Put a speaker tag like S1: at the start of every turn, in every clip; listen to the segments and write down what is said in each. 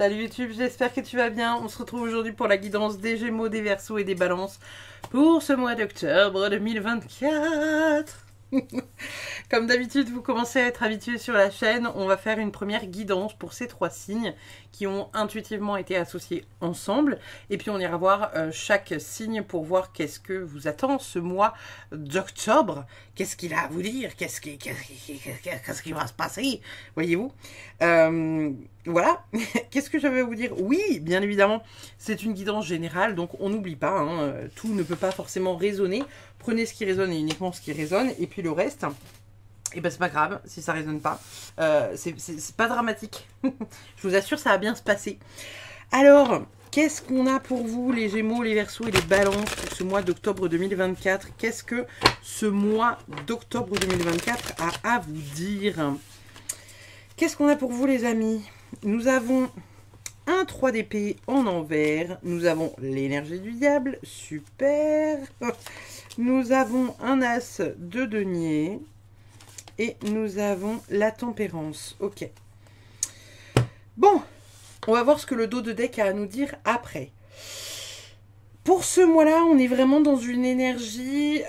S1: Salut YouTube, j'espère que tu vas bien. On se retrouve aujourd'hui pour la guidance des Gémeaux, des Verseaux et des Balances pour ce mois d'octobre 2024. Comme d'habitude, vous commencez à être habitués sur la chaîne. On va faire une première guidance pour ces trois signes qui ont intuitivement été associés ensemble. Et puis on ira voir chaque signe pour voir qu'est-ce que vous attend ce mois d'octobre. Qu'est-ce qu'il a à vous dire? Qu'est-ce qui va se passer? Voyez-vous? Voilà. Qu'est-ce que j'avais à vous dire? Oui, bien évidemment, c'est une guidance générale, donc on n'oublie pas, hein, tout ne peut pas forcément résonner. Prenez ce qui résonne et uniquement ce qui résonne, et puis le reste, et ben c'est pas grave si ça résonne pas. C'est pas dramatique. Je vous assure, ça va bien se passer. Alors, qu'est-ce qu'on a pour vous, les Gémeaux, les Verseaux et les Balances pour ce mois d'octobre 2024? Qu'est-ce que ce mois d'octobre 2024 a à vous dire? Qu'est-ce qu'on a pour vous, les amis? Nous avons un 3 d'épée en envers. Nous avons l'énergie du diable. Super. Nous avons un as de denier. Et nous avons la tempérance. Ok. Bon. On va voir ce que le dos de deck a à nous dire après. Pour ce mois-là, on est vraiment dans une énergie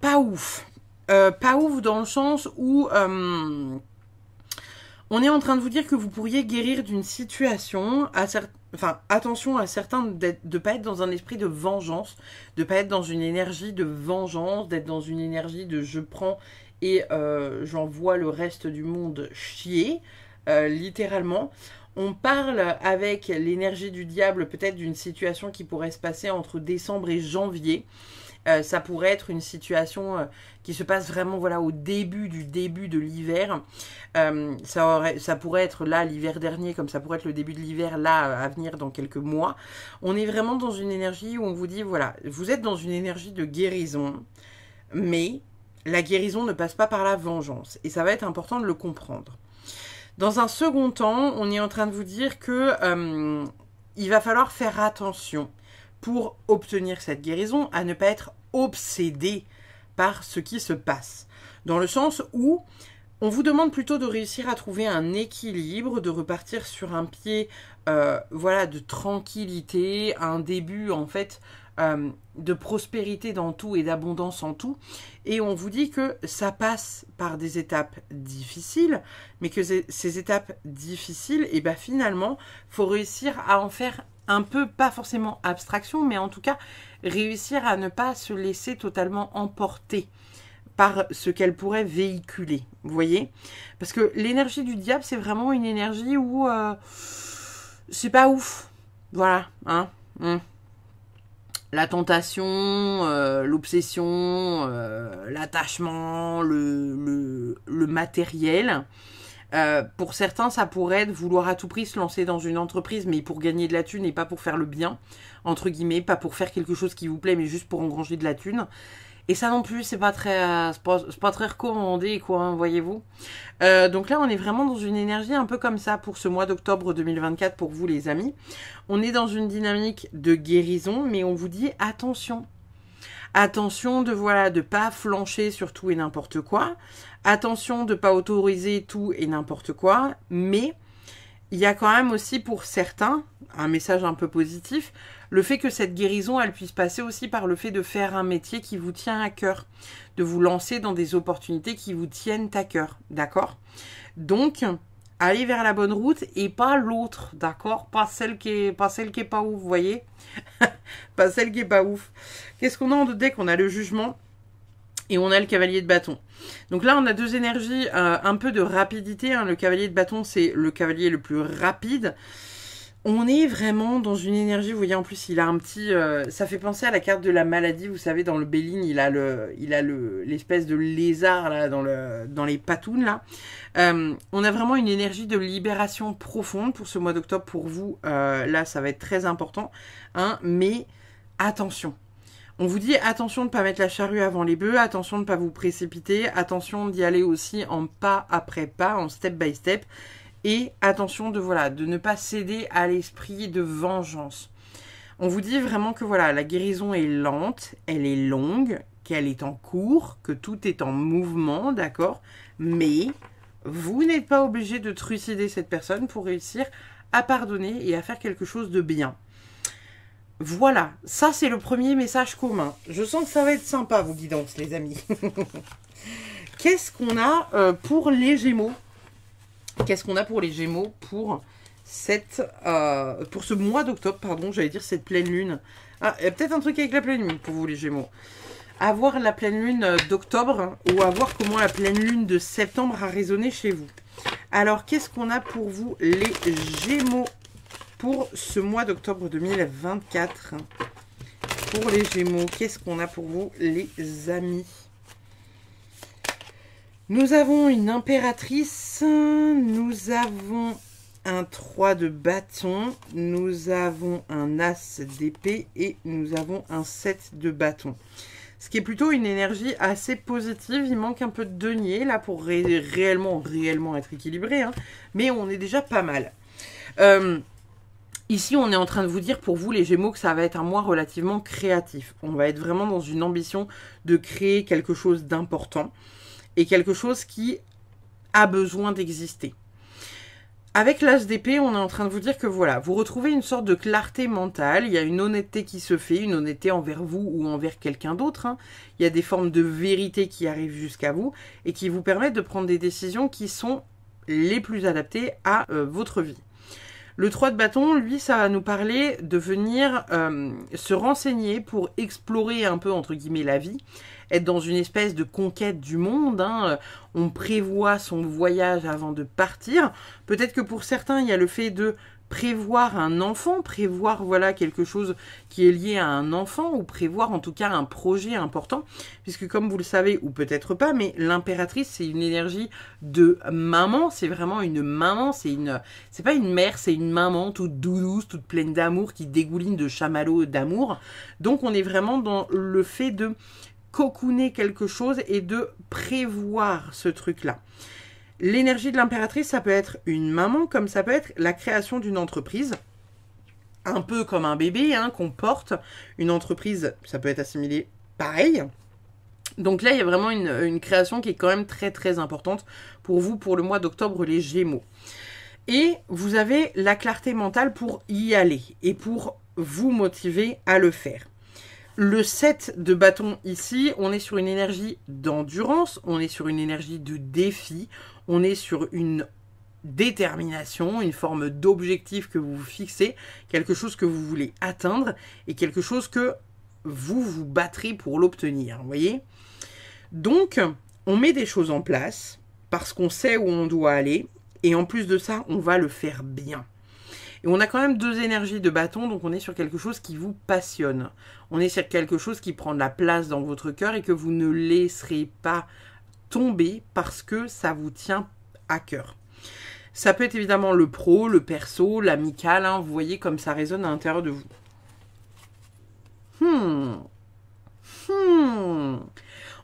S1: pas ouf. Pas ouf dans le sens où on est en train de vous dire que vous pourriez guérir d'une situation, enfin attention à certains de ne pas être dans un esprit de vengeance, de ne pas être dans une énergie de vengeance, d'être dans une énergie de je prends et j'envoie le reste du monde chier, littéralement. On parle avec l'énergie du diable peut-être d'une situation qui pourrait se passer entre décembre et janvier. Ça pourrait être une situation qui se passe vraiment voilà, au début de l'hiver. Ça pourrait être là l'hiver dernier, comme ça pourrait être le début de l'hiver là à venir dans quelques mois. On est vraiment dans une énergie où on vous dit, voilà, vous êtes dans une énergie de guérison, mais la guérison ne passe pas par la vengeance. Et ça va être important de le comprendre. Dans un second temps, on est en train de vous dire que il va falloir faire attention pour obtenir cette guérison, à ne pas être obsédé par ce qui se passe. Dans le sens où on vous demande plutôt de réussir à trouver un équilibre, de repartir sur un pied voilà, de tranquillité, un début en fait de prospérité dans tout et d'abondance en tout. Et on vous dit que ça passe par des étapes difficiles, mais que ces étapes difficiles, et ben finalement, il faut réussir à en faire un peu, pas forcément abstraction, mais en tout cas, réussir à ne pas se laisser totalement emporter par ce qu'elle pourrait véhiculer. Vous voyez? Parce que l'énergie du diable, c'est vraiment une énergie où c'est pas ouf. Voilà. Hein, la tentation, l'obsession, l'attachement, le matériel. Pour certains, ça pourrait être vouloir à tout prix se lancer dans une entreprise, mais pour gagner de la thune et pas pour faire le bien, entre guillemets, pas pour faire quelque chose qui vous plaît, mais juste pour engranger de la thune. Et ça non plus, c'est pas très recommandé, quoi, hein, voyez-vous. Donc là, on est vraiment dans une énergie un peu comme ça pour ce mois d'octobre 2024 pour vous, les amis. On est dans une dynamique de guérison, mais on vous dit attention. Attention de voilà, de pas flancher sur tout et n'importe quoi. Attention de pas autoriser tout et n'importe quoi. Mais il y a quand même aussi pour certains, un message un peu positif, le fait que cette guérison, elle puisse passer aussi par le fait de faire un métier qui vous tient à cœur. De vous lancer dans des opportunités qui vous tiennent à cœur. D'accord? Donc, allez vers la bonne route et pas l'autre. D'accord? Pas celle qui est pas ouf, vous voyez? Pas celle qui est pas ouf. Qu'est-ce qu'on a en deux decks? On a le jugement et on a le cavalier de bâton. Donc là, on a deux énergies, un peu de rapidité. Hein. Le cavalier de bâton, c'est le cavalier le plus rapide. On est vraiment dans une énergie, vous voyez, en plus, il a un petit... ça fait penser à la carte de la maladie, vous savez, dans le Béline, il a l'espèce de lézard, là, dans les patounes, là. On a vraiment une énergie de libération profonde pour ce mois d'octobre, pour vous. Là, ça va être très important, hein, mais attention. On vous dit attention de ne pas mettre la charrue avant les bœufs, attention de ne pas vous précipiter, attention d'y aller aussi en pas après pas, en step by step. Et attention de, voilà, de ne pas céder à l'esprit de vengeance. On vous dit vraiment que voilà, la guérison est lente, elle est longue, qu'elle est en cours, que tout est en mouvement, d'accord? Mais vous n'êtes pas obligé de trucider cette personne pour réussir à pardonner et à faire quelque chose de bien. Voilà, ça c'est le premier message commun. Je sens que ça va être sympa, vos guidances, les amis. Qu'est-ce qu'on a pour les Gémeaux? Qu'est-ce qu'on a pour les Gémeaux pour ce mois d'octobre, pardon, j'allais dire cette pleine lune. Ah, il y a peut-être un truc avec la pleine lune pour vous, les Gémeaux. Avoir la pleine lune d'octobre ou à voir comment la pleine lune de septembre a résonné chez vous. Alors, qu'est-ce qu'on a pour vous, les Gémeaux, pour ce mois d'octobre 2024? Pour les Gémeaux, qu'est-ce qu'on a pour vous, les amis? Nous avons une impératrice, nous avons un 3 de bâton, nous avons un as d'épée et nous avons un 7 de bâton. Ce qui est plutôt une énergie assez positive. Il manque un peu de denier là pour réellement être équilibré. Hein. Mais on est déjà pas mal. Ici, on est en train de vous dire pour vous les Gémeaux que ça va être un mois relativement créatif. On va être vraiment dans une ambition de créer quelque chose d'important. Et quelque chose qui a besoin d'exister. Avec l'as d'épée, on est en train de vous dire que voilà, vous retrouvez une sorte de clarté mentale, il y a une honnêteté qui se fait, une honnêteté envers vous ou envers quelqu'un d'autre. Hein. Il y a des formes de vérité qui arrivent jusqu'à vous et qui vous permettent de prendre des décisions qui sont les plus adaptées à votre vie. Le 3 de bâton, lui, ça va nous parler de venir se renseigner pour explorer un peu, entre guillemets, la vie, être dans une espèce de conquête du monde. Hein. On prévoit son voyage avant de partir. Peut-être que pour certains, il y a le fait de prévoir un enfant, prévoir voilà quelque chose qui est lié à un enfant, ou prévoir en tout cas un projet important, puisque comme vous le savez, ou peut-être pas, mais l'impératrice, c'est une énergie de maman, c'est vraiment une maman, c'est pas une mère, c'est une maman toute douce, toute pleine d'amour, qui dégouline de chamallows d'amour. Donc on est vraiment dans le fait de cocooner quelque chose et de prévoir ce truc-là. L'énergie de l'impératrice, ça peut être une maman, comme ça peut être la création d'une entreprise, un peu comme un bébé hein, qu'on porte. Une entreprise, ça peut être assimilé pareil. Donc là, il y a vraiment une création qui est quand même très très importante pour vous, pour le mois d'octobre, les Gémeaux. Et vous avez la clarté mentale pour y aller et pour vous motiver à le faire. Le 7 de bâton ici, on est sur une énergie d'endurance, on est sur une énergie de défi, on est sur une détermination, une forme d'objectif que vous vous fixez, quelque chose que vous voulez atteindre et quelque chose que vous vous battrez pour l'obtenir, vous voyez? Donc, on met des choses en place parce qu'on sait où on doit aller et en plus de ça, on va le faire bien. Et on a quand même deux énergies de bâton, donc on est sur quelque chose qui vous passionne. On est sur quelque chose qui prend de la place dans votre cœur et que vous ne laisserez pas tomber parce que ça vous tient à cœur. Ça peut être évidemment le pro, le perso, l'amical, hein, vous voyez comme ça résonne à l'intérieur de vous.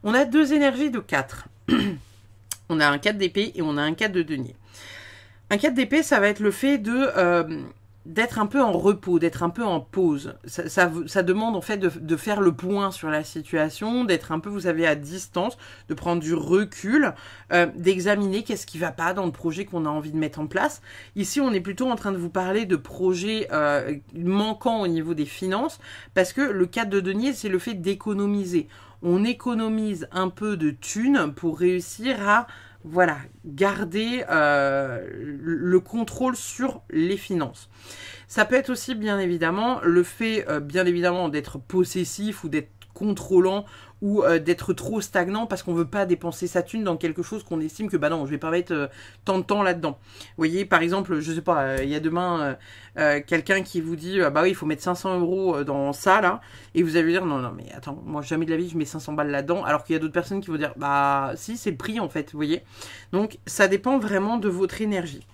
S1: On a deux énergies de 4. On a un 4 d'épée et on a un 4 de denier. Un 4 d'épée, ça va être le fait d'être un peu en repos, d'être un peu en pause. Ça demande en fait de faire le point sur la situation, d'être un peu, vous savez, à distance, de prendre du recul, d'examiner qu'est-ce qui ne va pas dans le projet qu'on a envie de mettre en place. Ici, on est plutôt en train de vous parler de projets manquants au niveau des finances, parce que le 4 de denier, c'est le fait d'économiser. On économise un peu de thunes pour réussir à voilà, garder le contrôle sur les finances. Ça peut être aussi, bien évidemment, le fait, d'être possessif ou d'être contrôlant ou d'être trop stagnant parce qu'on ne veut pas dépenser sa thune dans quelque chose qu'on estime que, bah non, je vais pas mettre tant de temps là-dedans. Vous voyez, par exemple, je sais pas, il y a demain quelqu'un qui vous dit, bah oui, il faut mettre 500 € dans ça, là, et vous allez lui dire, non, non, mais attends, moi, jamais de la vie, je mets 500 balles là-dedans, alors qu'il y a d'autres personnes qui vont dire, bah si, c'est le prix, en fait, vous voyez. Donc, ça dépend vraiment de votre énergie.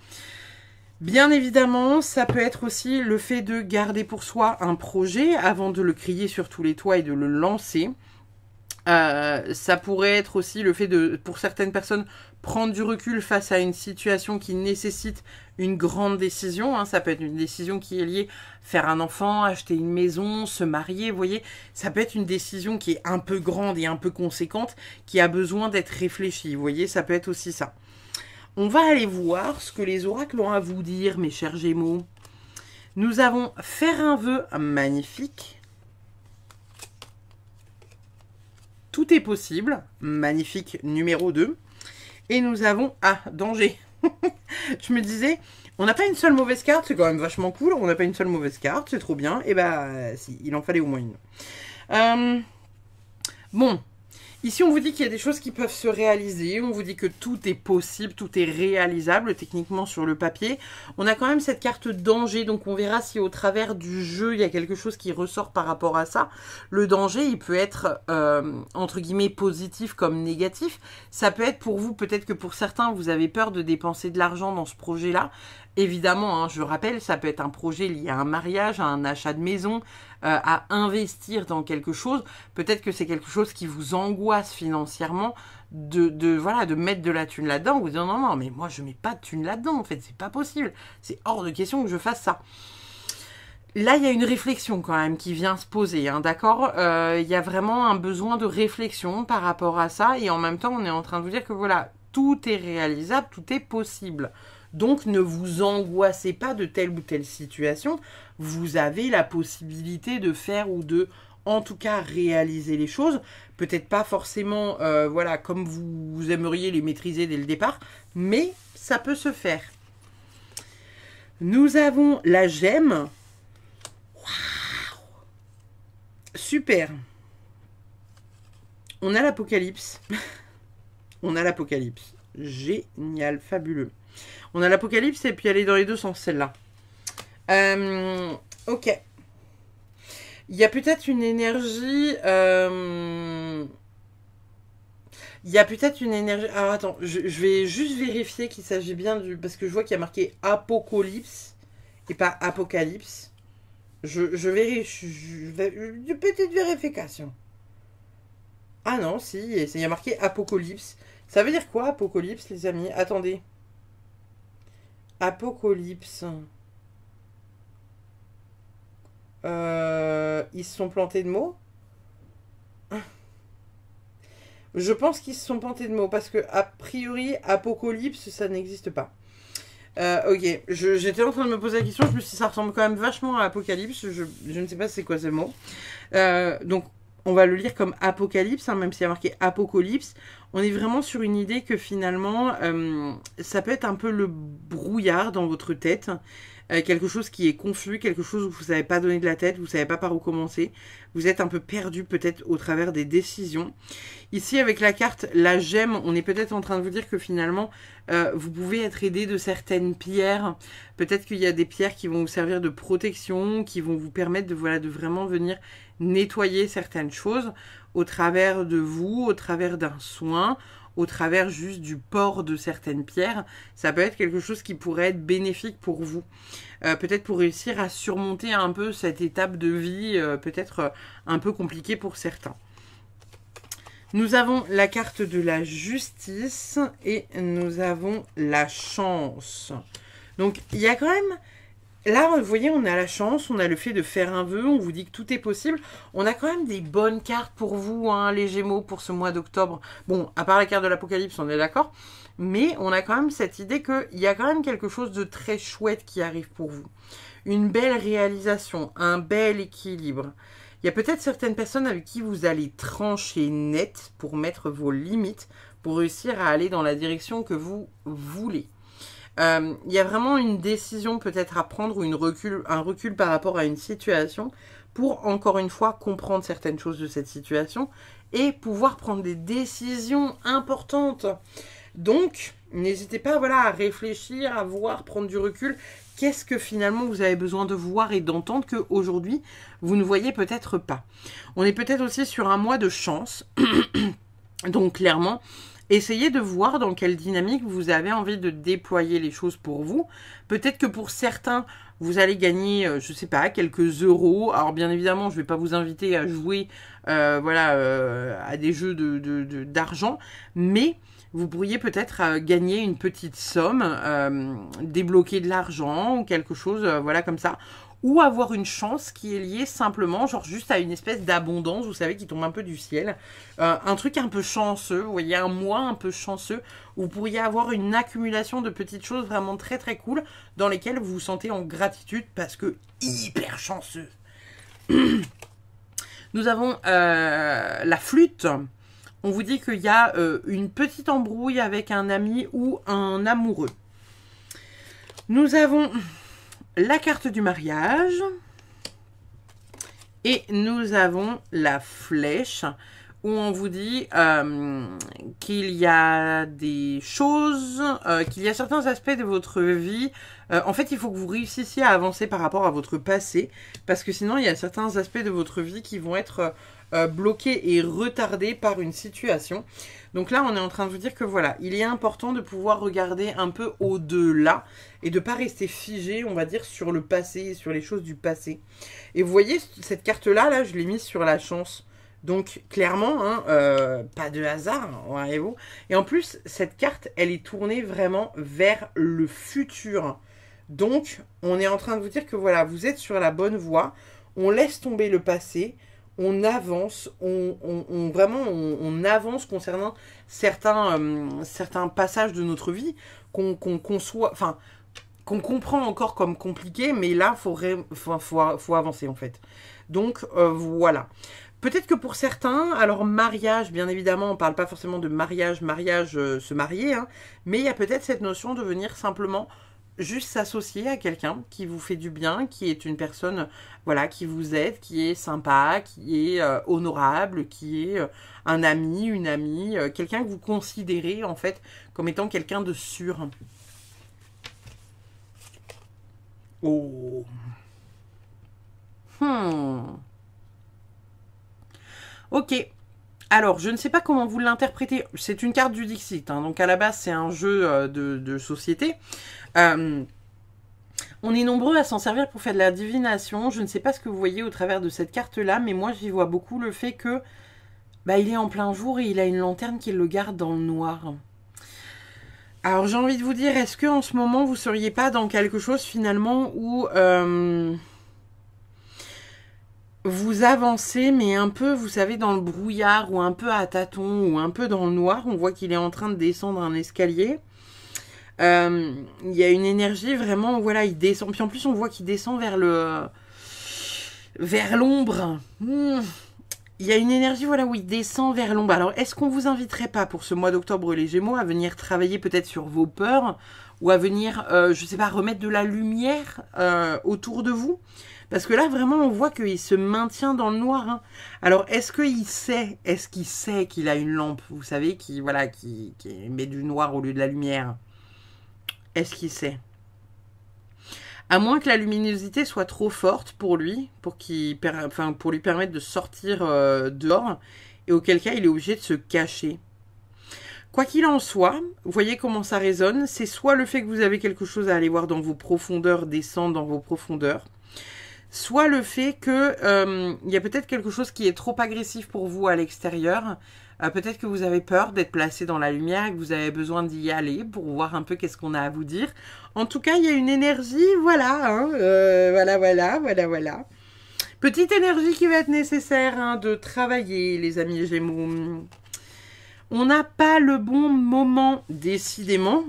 S1: Bien évidemment, ça peut être aussi le fait de garder pour soi un projet avant de le crier sur tous les toits et de le lancer. Ça pourrait être aussi le fait de, pour certaines personnes, prendre du recul face à une situation qui nécessite une grande décision. Hein. Ça peut être une décision qui est liée à faire un enfant, acheter une maison, se marier, vous voyez. Ça peut être une décision qui est un peu grande et un peu conséquente, qui a besoin d'être réfléchie, vous voyez. Ça peut être aussi ça. On va aller voir ce que les oracles ont à vous dire, mes chers Gémeaux. Nous avons faire un vœu magnifique. Tout est possible. Magnifique numéro 2. Et nous avons, danger. Je me disais, on n'a pas une seule mauvaise carte, c'est quand même vachement cool. On n'a pas une seule mauvaise carte, c'est trop bien. Et bah, si, il en fallait au moins une. Bon. Ici, on vous dit qu'il y a des choses qui peuvent se réaliser. On vous dit que tout est possible, tout est réalisable techniquement sur le papier. On a quand même cette carte danger, donc on verra si au travers du jeu, il y a quelque chose qui ressort par rapport à ça. Le danger, il peut être, entre guillemets, positif comme négatif. Ça peut être pour vous, peut-être que pour certains, vous avez peur de dépenser de l'argent dans ce projet-là. Évidemment, hein, je rappelle, ça peut être un projet lié à un mariage, à un achat de maison, à investir dans quelque chose. Peut-être que c'est quelque chose qui vous angoisse financièrement de mettre de la thune là-dedans. Vous dites non, mais moi je mets pas de thune là-dedans, en fait, c'est pas possible. C'est hors de question que je fasse ça. Là, il y a une réflexion quand même qui vient se poser, hein, d'accord. Il y a vraiment un besoin de réflexion par rapport à ça. Et en même temps, on est en train de vous dire que voilà, tout est réalisable, tout est possible. Donc, ne vous angoissez pas de telle ou telle situation. Vous avez la possibilité de faire ou de, en tout cas, réaliser les choses. Peut-être pas forcément, voilà, comme vous aimeriez les maîtriser dès le départ, mais ça peut se faire. Nous avons la gemme. Waouh! Super. On a l'Apocalypse. On a l'Apocalypse. Génial, fabuleux. On a l'Apocalypse et puis elle est dans les deux sens, celle-là. Ok. Il y a peut-être une énergie... Il y a peut-être une énergie... Alors attends, je vais juste vérifier qu'il s'agit bien du... Parce que je vois qu'il y a marqué Apocalypse et pas Apocalypse. Je vérifie... Une petite vérification. Ah non, si, il y a marqué Apocalypse. Ça veut dire quoi, Apocalypse, les amis? Attendez. Apocalypse. Ils se sont plantés de mots? Je pense qu'ils se sont plantés de mots parce que, a priori, Apocalypse, ça n'existe pas. Ok, j'étais en train de me poser la question, je me suis dit ça ressemble quand même vachement à Apocalypse, je ne sais pas c'est quoi ce mot. Donc, on va le lire comme Apocalypse, hein, même s'il y a marqué Apocalypse. On est vraiment sur une idée que finalement, ça peut être un peu le brouillard dans votre tête. Quelque chose qui est confus, quelque chose où vous ne savez pas donner de la tête, vous ne savez pas par où commencer. Vous êtes un peu perdu peut-être au travers des décisions. Ici, avec la carte La Gemme, on est peut-être en train de vous dire que finalement, vous pouvez être aidé de certaines pierres. Peut-être qu'il y a des pierres qui vont vous servir de protection, qui vont vous permettre de, voilà, de vraiment venir nettoyer certaines choses au travers de vous, au travers d'un soin, au travers juste du port de certaines pierres. Ça peut être quelque chose qui pourrait être bénéfique pour vous. Peut-être pour réussir à surmonter un peu cette étape de vie, peut-être un peu compliquée pour certains. Nous avons la carte de la justice et nous avons la chance. Donc, il y a quand même... Là, vous voyez, on a la chance, on a le fait de faire un vœu, on vous dit que tout est possible. On a quand même des bonnes cartes pour vous, hein, les Gémeaux, pour ce mois d'octobre. Bon, à part la carte de l'Apocalypse, on est d'accord. Mais on a quand même cette idée qu'il y a quand même quelque chose de très chouette qui arrive pour vous. Une belle réalisation, un bel équilibre. Il y a peut-être certaines personnes avec qui vous allez trancher net pour mettre vos limites, pour réussir à aller dans la direction que vous voulez. Il y a vraiment une décision peut-être à prendre ou un recul par rapport à une situation pour, encore une fois, comprendre certaines choses de cette situation et pouvoir prendre des décisions importantes. Donc, n'hésitez pas, voilà, à réfléchir, à voir, prendre du recul. Qu'est-ce que finalement vous avez besoin de voir et d'entendre qu'aujourd'hui, vous ne voyez peut-être pas. On est peut-être aussi sur un mois de chance. Donc, clairement... Essayez de voir dans quelle dynamique vous avez envie de déployer les choses pour vous. Peut-être que pour certains, vous allez gagner, je ne sais pas, quelques euros. Alors bien évidemment, je ne vais pas vous inviter à jouer à des jeux d'argent, mais vous pourriez peut-être gagner une petite somme, débloquer de l'argent ou quelque chose, voilà comme ça. ou avoir une chance qui est liée simplement, genre juste à une espèce d'abondance, vous savez, qui tombe un peu du ciel. Un truc un peu chanceux, vous voyez, un mois un peu chanceux, où vous pourriez avoir une accumulation de petites choses vraiment très très cool, dans lesquelles vous vous sentez en gratitude, parce que hyper chanceux. Nous avons la flûte. On vous dit qu'il y a une petite embrouille avec un ami ou un amoureux. Nous avons la carte du mariage. Et nous avons la flèche où on vous dit qu'il y a des choses, qu'il y a certains aspects de votre vie. En fait, il faut que vous réussissiez à avancer par rapport à votre passé, parce que sinon, il y a certains aspects de votre vie qui vont être bloqués et retardés par une situation. Donc là, on est en train de vous dire que voilà, il est important de pouvoir regarder un peu au-delà et de ne pas rester figé, on va dire, sur le passé, sur les choses du passé. Et vous voyez, cette carte-là, là, je l'ai mise sur la chance. Donc, clairement, hein, pas de hasard, voyez-vous. Et en plus, cette carte, elle est tournée vraiment vers le futur. Donc, on est en train de vous dire que voilà, vous êtes sur la bonne voie. On laisse tomber le passé. On avance, on avance concernant certains passages de notre vie qu'on comprend encore comme compliqués, mais là, faut avancer en fait. Donc, voilà. Peut-être que pour certains, alors mariage, bien évidemment, on ne parle pas forcément de mariage, se marier, hein, mais il y a peut-être cette notion de venir simplement juste s'associer à quelqu'un qui vous fait du bien, qui est une personne, voilà, qui vous aide, qui est sympa, qui est honorable, qui est un ami, une amie, quelqu'un que vous considérez en fait comme étant quelqu'un de sûr. Oh. Ok. Alors, je ne sais pas comment vous l'interprétez. C'est une carte du Dixit, hein, donc à la base c'est un jeu de société. On est nombreux à s'en servir pour faire de la divination. Je ne sais pas ce que vous voyez au travers de cette carte-là, mais moi j'y vois beaucoup le fait que il est en plein jour et il a une lanterne qui le garde dans le noir. Alors j'ai envie de vous dire, est-ce que en ce moment vous seriez pas dans quelque chose finalement où vous avancez, mais un peu, vous savez, dans le brouillard ou un peu à tâtons ou un peu dans le noir. On voit qu'il est en train de descendre un escalier. Il y a une énergie vraiment, voilà, il descend. Puis en plus, on voit qu'il descend vers l'ombre. Il y a une énergie, voilà, où il descend vers l'ombre. Alors, est-ce qu'on vous inviterait pas pour ce mois d'octobre, les Gémeaux, à venir travailler peut-être sur vos peurs ou à venir, je sais pas, remettre de la lumière autour de vous? Parce que là, vraiment, on voit qu'il se maintient dans le noir. Hein. Alors, est-ce qu'il sait qu'il a une lampe, vous savez, qui met du noir au lieu de la lumière? Est-ce qu'il sait? À moins que la luminosité soit trop forte pour lui, pour lui permettre de sortir dehors, et auquel cas il est obligé de se cacher. Quoi qu'il en soit, vous voyez comment ça résonne, c'est soit le fait que vous avez quelque chose à aller voir dans vos profondeurs, descendre dans vos profondeurs, soit le fait que y a peut-être quelque chose qui est trop agressif pour vous à l'extérieur. Peut-être que vous avez peur d'être placé dans la lumière et que vous avez besoin d'y aller pour voir un peu qu'est-ce qu'on a à vous dire. En tout cas, il y a une énergie, voilà, hein, voilà. Petite énergie qui va être nécessaire hein, de travailler, les amis Gémeaux. On n'a pas le bon moment, décidément.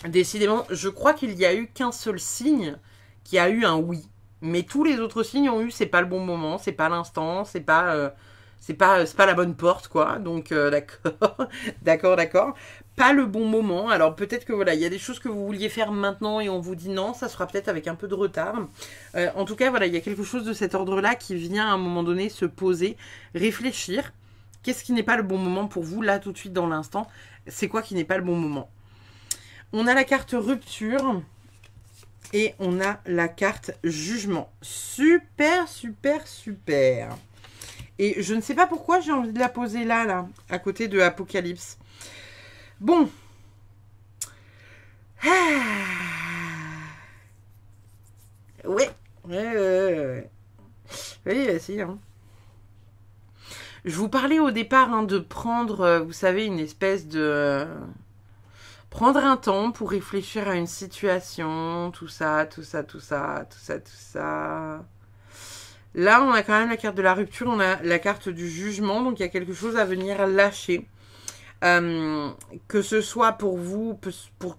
S1: Décidément, je crois qu'il n'y a eu qu'un seul signe qui a eu un oui. Mais tous les autres signes ont eu, c'est pas le bon moment, c'est pas l'instant, c'est pas la bonne porte, quoi. Donc, d'accord. Pas le bon moment. Alors, peut-être que, voilà, il y a des choses que vous vouliez faire maintenant et on vous dit non, ça sera peut-être avec un peu de retard. En tout cas, voilà, il y a quelque chose de cet ordre-là qui vient à un moment donné se poser, réfléchir. Qu'est-ce qui n'est pas le bon moment pour vous, là, tout de suite, dans l'instant? C'est quoi qui n'est pas le bon moment? On a la carte rupture. Et on a la carte jugement. Super. Et je ne sais pas pourquoi j'ai envie de la poser là, à côté de Apocalypse. Bon. Ouais. Oui, si. Hein. Je vous parlais au départ de prendre, vous savez, une espèce de... Prendre un temps pour réfléchir à une situation, tout ça, tout ça, tout ça, tout ça, tout ça. Là, on a quand même la carte de la rupture, on a la carte du jugement, donc il y a quelque chose à venir lâcher. Que ce soit pour vous,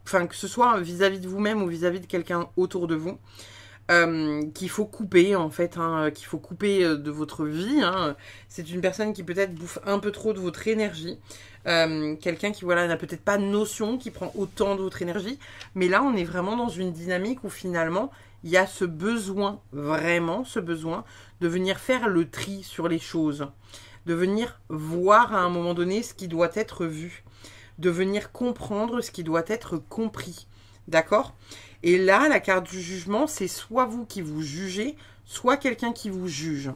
S1: enfin que ce soit vis-à-vis de vous-même ou vis-à-vis de quelqu'un autour de vous. Qu'il faut couper en fait, hein, qu'il faut couper de votre vie. Hein. C'est une personne qui peut-être bouffe un peu trop de votre énergie. Quelqu'un qui voilà n'a peut-être pas notion, qui prend autant de votre énergie. Mais là, on est vraiment dans une dynamique où finalement, il y a ce besoin, vraiment ce besoin, de venir faire le tri sur les choses. De venir voir à un moment donné ce qui doit être vu. De venir comprendre ce qui doit être compris. D'accord ? Et là, la carte du jugement, c'est soit vous qui vous jugez, soit quelqu'un qui vous juge.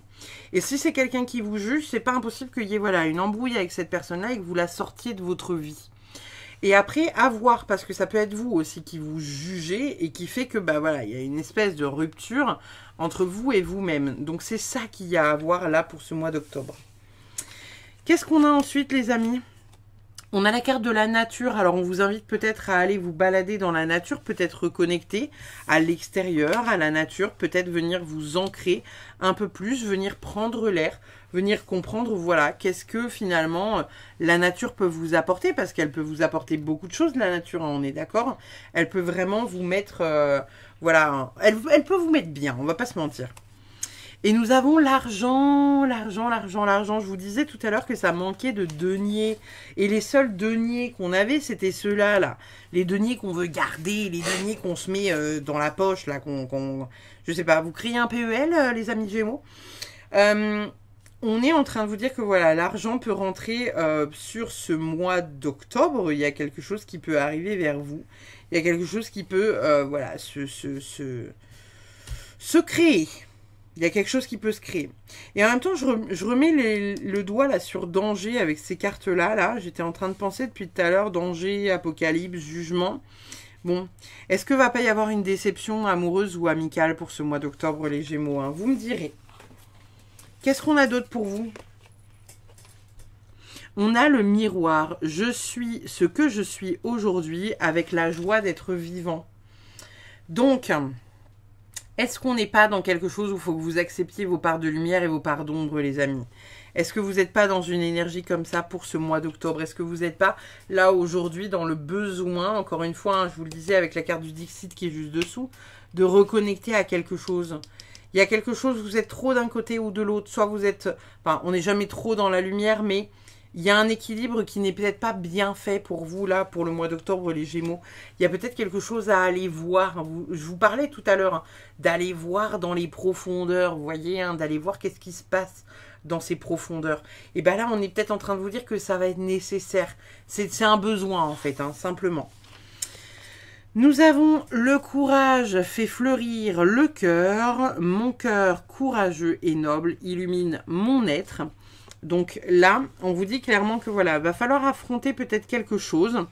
S1: Et si c'est quelqu'un qui vous juge, c'est pas impossible qu'il y ait voilà, une embrouille avec cette personne-là et que vous la sortiez de votre vie. Et après, à voir, parce que ça peut être vous aussi qui vous jugez et qui fait que, bah voilà, il y a une espèce de rupture entre vous et vous-même. Donc c'est ça qu'il y a à voir là pour ce mois d'octobre. Qu'est-ce qu'on a ensuite, les amis ? On a la carte de la nature, alors on vous invite peut-être à aller vous balader dans la nature, peut-être reconnecter à l'extérieur, à la nature, peut-être venir vous ancrer un peu plus, venir prendre l'air, venir comprendre, voilà, qu'est-ce que finalement la nature peut vous apporter, parce qu'elle peut vous apporter beaucoup de choses, la nature, hein, on est d'accord. Elle peut vraiment vous mettre, voilà, elle peut vous mettre bien, on va pas se mentir. Et nous avons l'argent, l'argent, l'argent, l'argent. Je vous disais tout à l'heure que ça manquait de deniers. Et les seuls deniers qu'on avait, c'était ceux-là, là. Les deniers qu'on veut garder, les deniers qu'on se met dans la poche, là, je sais pas, vous criez un PEL, les amis Gémeaux. On est en train de vous dire que voilà, l'argent peut rentrer sur ce mois d'octobre. Il y a quelque chose qui peut arriver vers vous. Il y a quelque chose qui peut, voilà, se créer. Il y a quelque chose qui peut se créer. Et en même temps, je remets le doigt là sur danger avec ces cartes-là. Là. J'étais en train de penser depuis tout à l'heure, danger, apocalypse, jugement. Bon, est-ce que va pas y avoir une déception amoureuse ou amicale pour ce mois d'octobre, les Gémeaux, hein? Vous me direz. Qu'est-ce qu'on a d'autre pour vous? On a le miroir. Je suis ce que je suis aujourd'hui avec la joie d'être vivant. Donc... est-ce qu'on n'est pas dans quelque chose où il faut que vous acceptiez vos parts de lumière et vos parts d'ombre, les amis? Est-ce que vous n'êtes pas dans une énergie comme ça pour ce mois d'octobre? Est-ce que vous n'êtes pas là aujourd'hui dans le besoin, encore une fois, hein, je vous le disais avec la carte du Dixit qui est juste dessous, de reconnecter à quelque chose? Il y a quelque chose, vous êtes trop d'un côté ou de l'autre. Soit vous êtes, enfin, on n'est jamais trop dans la lumière, mais... il y a un équilibre qui n'est peut-être pas bien fait pour vous, là, pour le mois d'octobre, les Gémeaux. Il y a peut-être quelque chose à aller voir. Je vous parlais tout à l'heure, hein, d'aller voir dans les profondeurs, vous voyez, hein, d'aller voir qu'est-ce qui se passe dans ces profondeurs. Et bien là, on est peut-être en train de vous dire que ça va être nécessaire. C'est un besoin, en fait, hein, simplement. Nous avons le courage fait fleurir le cœur. Mon cœur courageux et noble illumine mon être. Donc là, on vous dit clairement que voilà, va falloir affronter peut-être quelque chose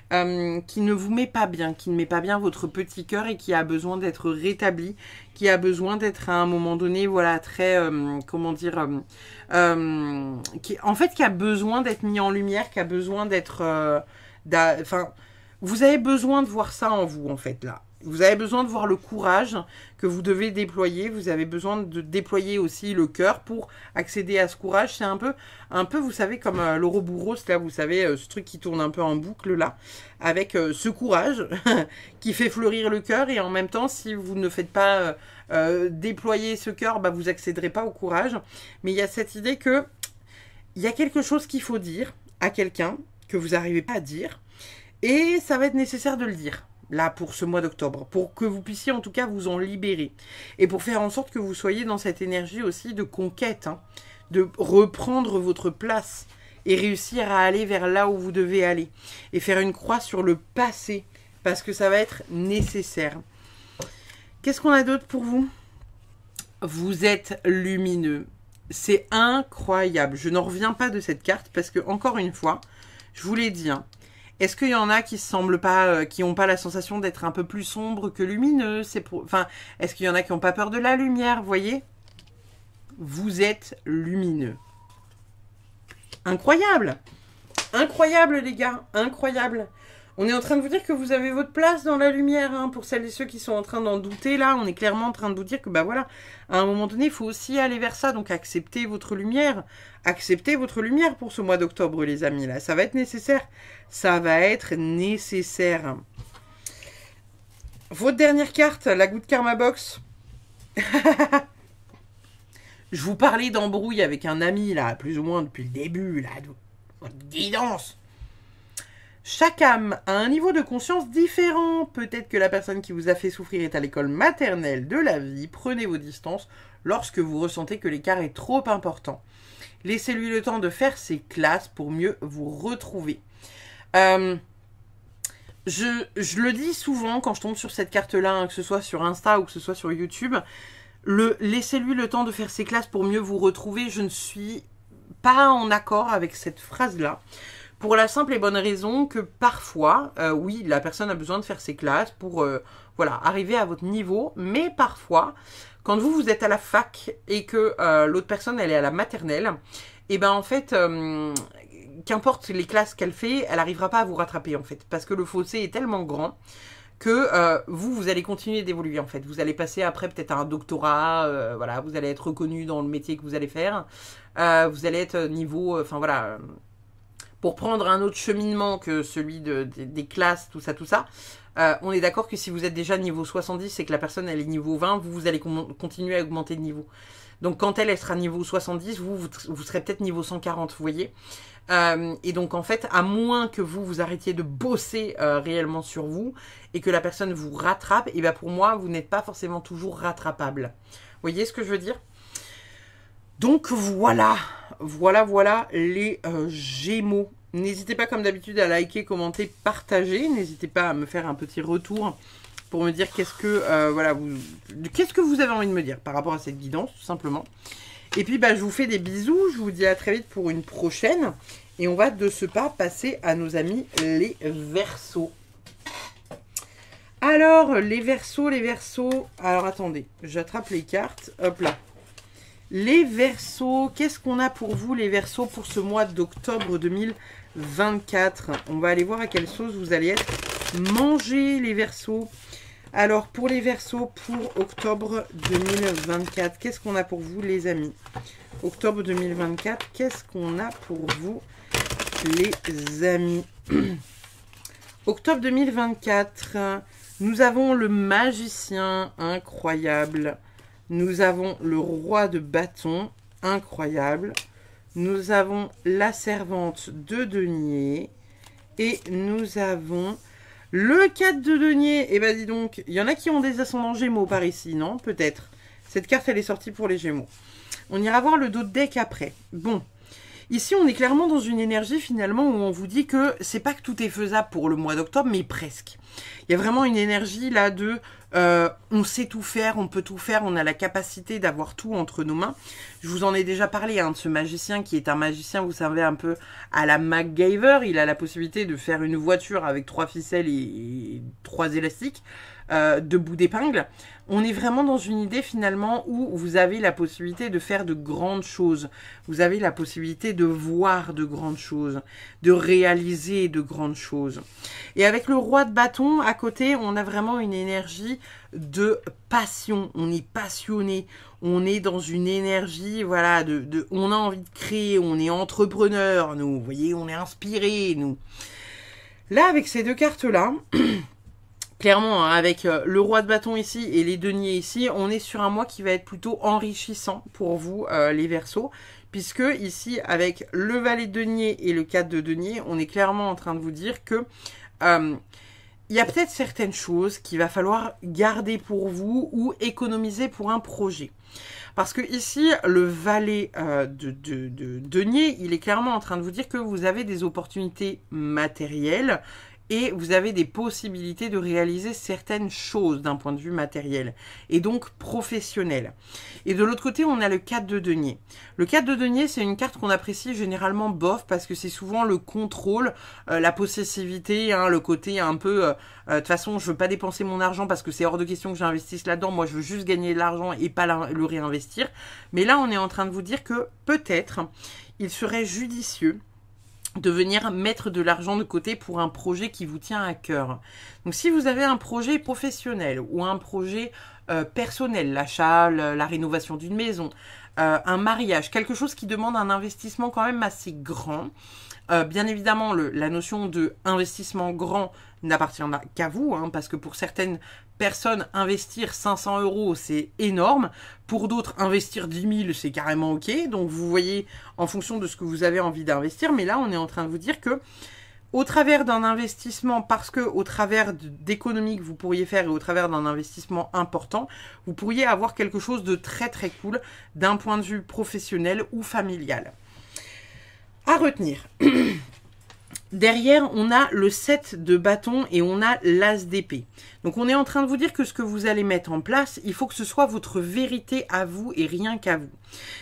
S1: qui ne vous met pas bien, qui ne met pas bien votre petit cœur et qui a besoin d'être rétabli, qui a besoin d'être à un moment donné, voilà, très, comment dire, en fait, qui a besoin d'être mis en lumière, qui a besoin d'être, enfin, vous avez besoin de voir ça en vous, en fait, là. Vous avez besoin de voir le courage que vous devez déployer. Vous avez besoin de déployer aussi le cœur pour accéder à ce courage. C'est un peu, vous savez, comme l'Ouroboros, là, vous savez, ce truc qui tourne un peu en boucle, là, avec ce courage qui fait fleurir le cœur. Et en même temps, si vous ne faites pas déployer ce cœur, bah, vous accéderez pas au courage. Mais il y a cette idée que il y a quelque chose qu'il faut dire à quelqu'un que vous n'arrivez pas à dire. Et ça va être nécessaire de le dire. Là, pour ce mois d'octobre, pour que vous puissiez en tout cas vous en libérer. Et pour faire en sorte que vous soyez dans cette énergie aussi de conquête, hein, de reprendre votre place et réussir à aller vers là où vous devez aller. Et faire une croix sur le passé, parce que ça va être nécessaire. Qu'est-ce qu'on a d'autre pour vous? Vous êtes lumineux. C'est incroyable. Je n'en reviens pas de cette carte, parce que, encore une fois, je vous l'ai dit, hein, est-ce qu'il y en a qui semblent pas, qui n'ont pas la sensation d'être un peu plus sombre que lumineux? Enfin, est-ce qu'il y en a qui n'ont pas peur de la lumière? Vous voyez? Vous êtes lumineux. Incroyable! Incroyable, les gars! Incroyable! On est en train de vous dire que vous avez votre place dans la lumière, hein, pour celles et ceux qui sont en train d'en douter. Là, on est clairement en train de vous dire que, bah voilà, à un moment donné, il faut aussi aller vers ça. Donc, acceptez votre lumière. Acceptez votre lumière pour ce mois d'octobre, les amis. Là, ça va être nécessaire. Ça va être nécessaire. Votre dernière carte, la Good Karma Box. Je vous parlais d'embrouille avec un ami, là, plus ou moins depuis le début, là, de votre guidance. Chaque âme a un niveau de conscience différent. Peut-être que la personne qui vous a fait souffrir est à l'école maternelle de la vie. Prenez vos distances lorsque vous ressentez que l'écart est trop important. Laissez-lui le temps de faire ses classes pour mieux vous retrouver. Je le dis souvent quand je tombe sur cette carte-là, hein, que ce soit sur Insta ou que ce soit sur YouTube. Laissez-lui le temps de faire ses classes pour mieux vous retrouver. Je ne suis pas en accord avec cette phrase-là. Pour la simple et bonne raison que parfois, oui, la personne a besoin de faire ses classes pour voilà, arriver à votre niveau. Mais parfois, quand vous êtes à la fac et que l'autre personne, elle est à la maternelle, et ben en fait, qu'importe les classes qu'elle fait, elle n'arrivera pas à vous rattraper en fait. Parce que le fossé est tellement grand que vous allez continuer d'évoluer en fait. Vous allez passer après peut-être à un doctorat, voilà, vous allez être reconnu dans le métier que vous allez faire. Vous allez être niveau, enfin voilà... pour prendre un autre cheminement que celui des classes, tout ça, on est d'accord que si vous êtes déjà niveau 70 et que la personne elle est niveau 20, vous allez continuer à augmenter de niveau. Donc quand elle sera niveau 70, vous serez peut-être niveau 140, vous voyez. Et donc en fait, à moins que vous arrêtiez de bosser réellement sur vous et que la personne vous rattrape, et bien pour moi, vous n'êtes pas forcément toujours rattrapable. Vous voyez ce que je veux dire ? Donc voilà les Gémeaux. N'hésitez pas comme d'habitude à liker, commenter, partager. N'hésitez pas à me faire un petit retour pour me dire qu'est-ce que vous avez envie de me dire par rapport à cette guidance, tout simplement. Et puis bah, je vous fais des bisous, je vous dis à très vite pour une prochaine. Et on va de ce pas passer à nos amis les Verseaux. Alors les Verseaux, alors attendez, j'attrape les cartes, hop là. Les Verseaux, qu'est-ce qu'on a pour vous les Verseaux pour ce mois d'octobre 2024? On va aller voir à quelle sauce vous allez être mangés les Verseaux. Alors pour les Verseaux, pour octobre 2024, qu'est-ce qu'on a pour vous les amis? Octobre 2024, qu'est-ce qu'on a pour vous les amis? Octobre 2024, nous avons le magicien, incroyable. Nous avons le roi de bâton, incroyable. Nous avons la servante de denier. Et nous avons le 4 de denier. Et ben dis donc, il y en a qui ont des ascendants Gémeaux par ici, non? Peut-être. Cette carte, elle est sortie pour les Gémeaux. On ira voir le dos de deck après. Bon. Ici, on est clairement dans une énergie finalement où on vous dit que c'est pas que tout est faisable pour le mois d'octobre, mais presque. Il y a vraiment une énergie là de on sait tout faire, on peut tout faire, on a la capacité d'avoir tout entre nos mains. Je vous en ai déjà parlé de ce magicien qui est un magicien, vous savez, un peu à la MacGyver. Il a la possibilité de faire une voiture avec 3 ficelles et 3 élastiques, 2 bouts d'épingle. On est vraiment dans une idée finalement où vous avez la possibilité de faire de grandes choses. Vous avez la possibilité de voir de grandes choses, de réaliser de grandes choses. Et avec le roi de bâton, à côté, on a vraiment une énergie de passion. On est passionné. On est dans une énergie, voilà, on a envie de créer. On est entrepreneur, nous. Vous voyez, on est inspiré, nous. Là, avec ces deux cartes-là... Clairement, avec le roi de bâton ici et les deniers ici, on est sur un mois qui va être plutôt enrichissant pour vous, les Verseaux. Puisque ici, avec le valet de denier et le 4 de denier, on est clairement en train de vous dire que il y a peut-être certaines choses qu'il va falloir garder pour vous ou économiser pour un projet. Parce que ici, le valet de denier, il est clairement en train de vous dire que vous avez des opportunités matérielles et vous avez des possibilités de réaliser certaines choses d'un point de vue matériel et donc professionnel. Et de l'autre côté, on a le 4 de denier. Le 4 de denier, c'est une carte qu'on apprécie généralement bof parce que c'est souvent le contrôle, la possessivité, le côté un peu... de toute façon, je veux pas dépenser mon argent parce que c'est hors de question que j'investisse là-dedans. Moi, je veux juste gagner de l'argent et pas le réinvestir. Mais là, on est en train de vous dire que peut-être, il serait judicieux de venir mettre de l'argent de côté pour un projet qui vous tient à cœur. Donc si vous avez un projet professionnel ou un projet personnel, l'achat, la rénovation d'une maison, un mariage, quelque chose qui demande un investissement quand même assez grand, bien évidemment la notion de investissement grand n'appartient qu'à vous, hein, parce que pour certaines personnes, investir 500 €, c'est énorme. Pour d'autres, investir 10 000, c'est carrément ok. Donc vous voyez en fonction de ce que vous avez envie d'investir. Mais là, on est en train de vous dire que au travers d'un investissement, parce que au travers d'économies que vous pourriez faire et au travers d'un investissement important, vous pourriez avoir quelque chose de très très cool d'un point de vue professionnel ou familial. À retenir. Derrière, on a le 7 de bâton et on a l'as d'épée. Donc, on est en train de vous dire que ce que vous allez mettre en place, il faut que ce soit votre vérité à vous et rien qu'à vous.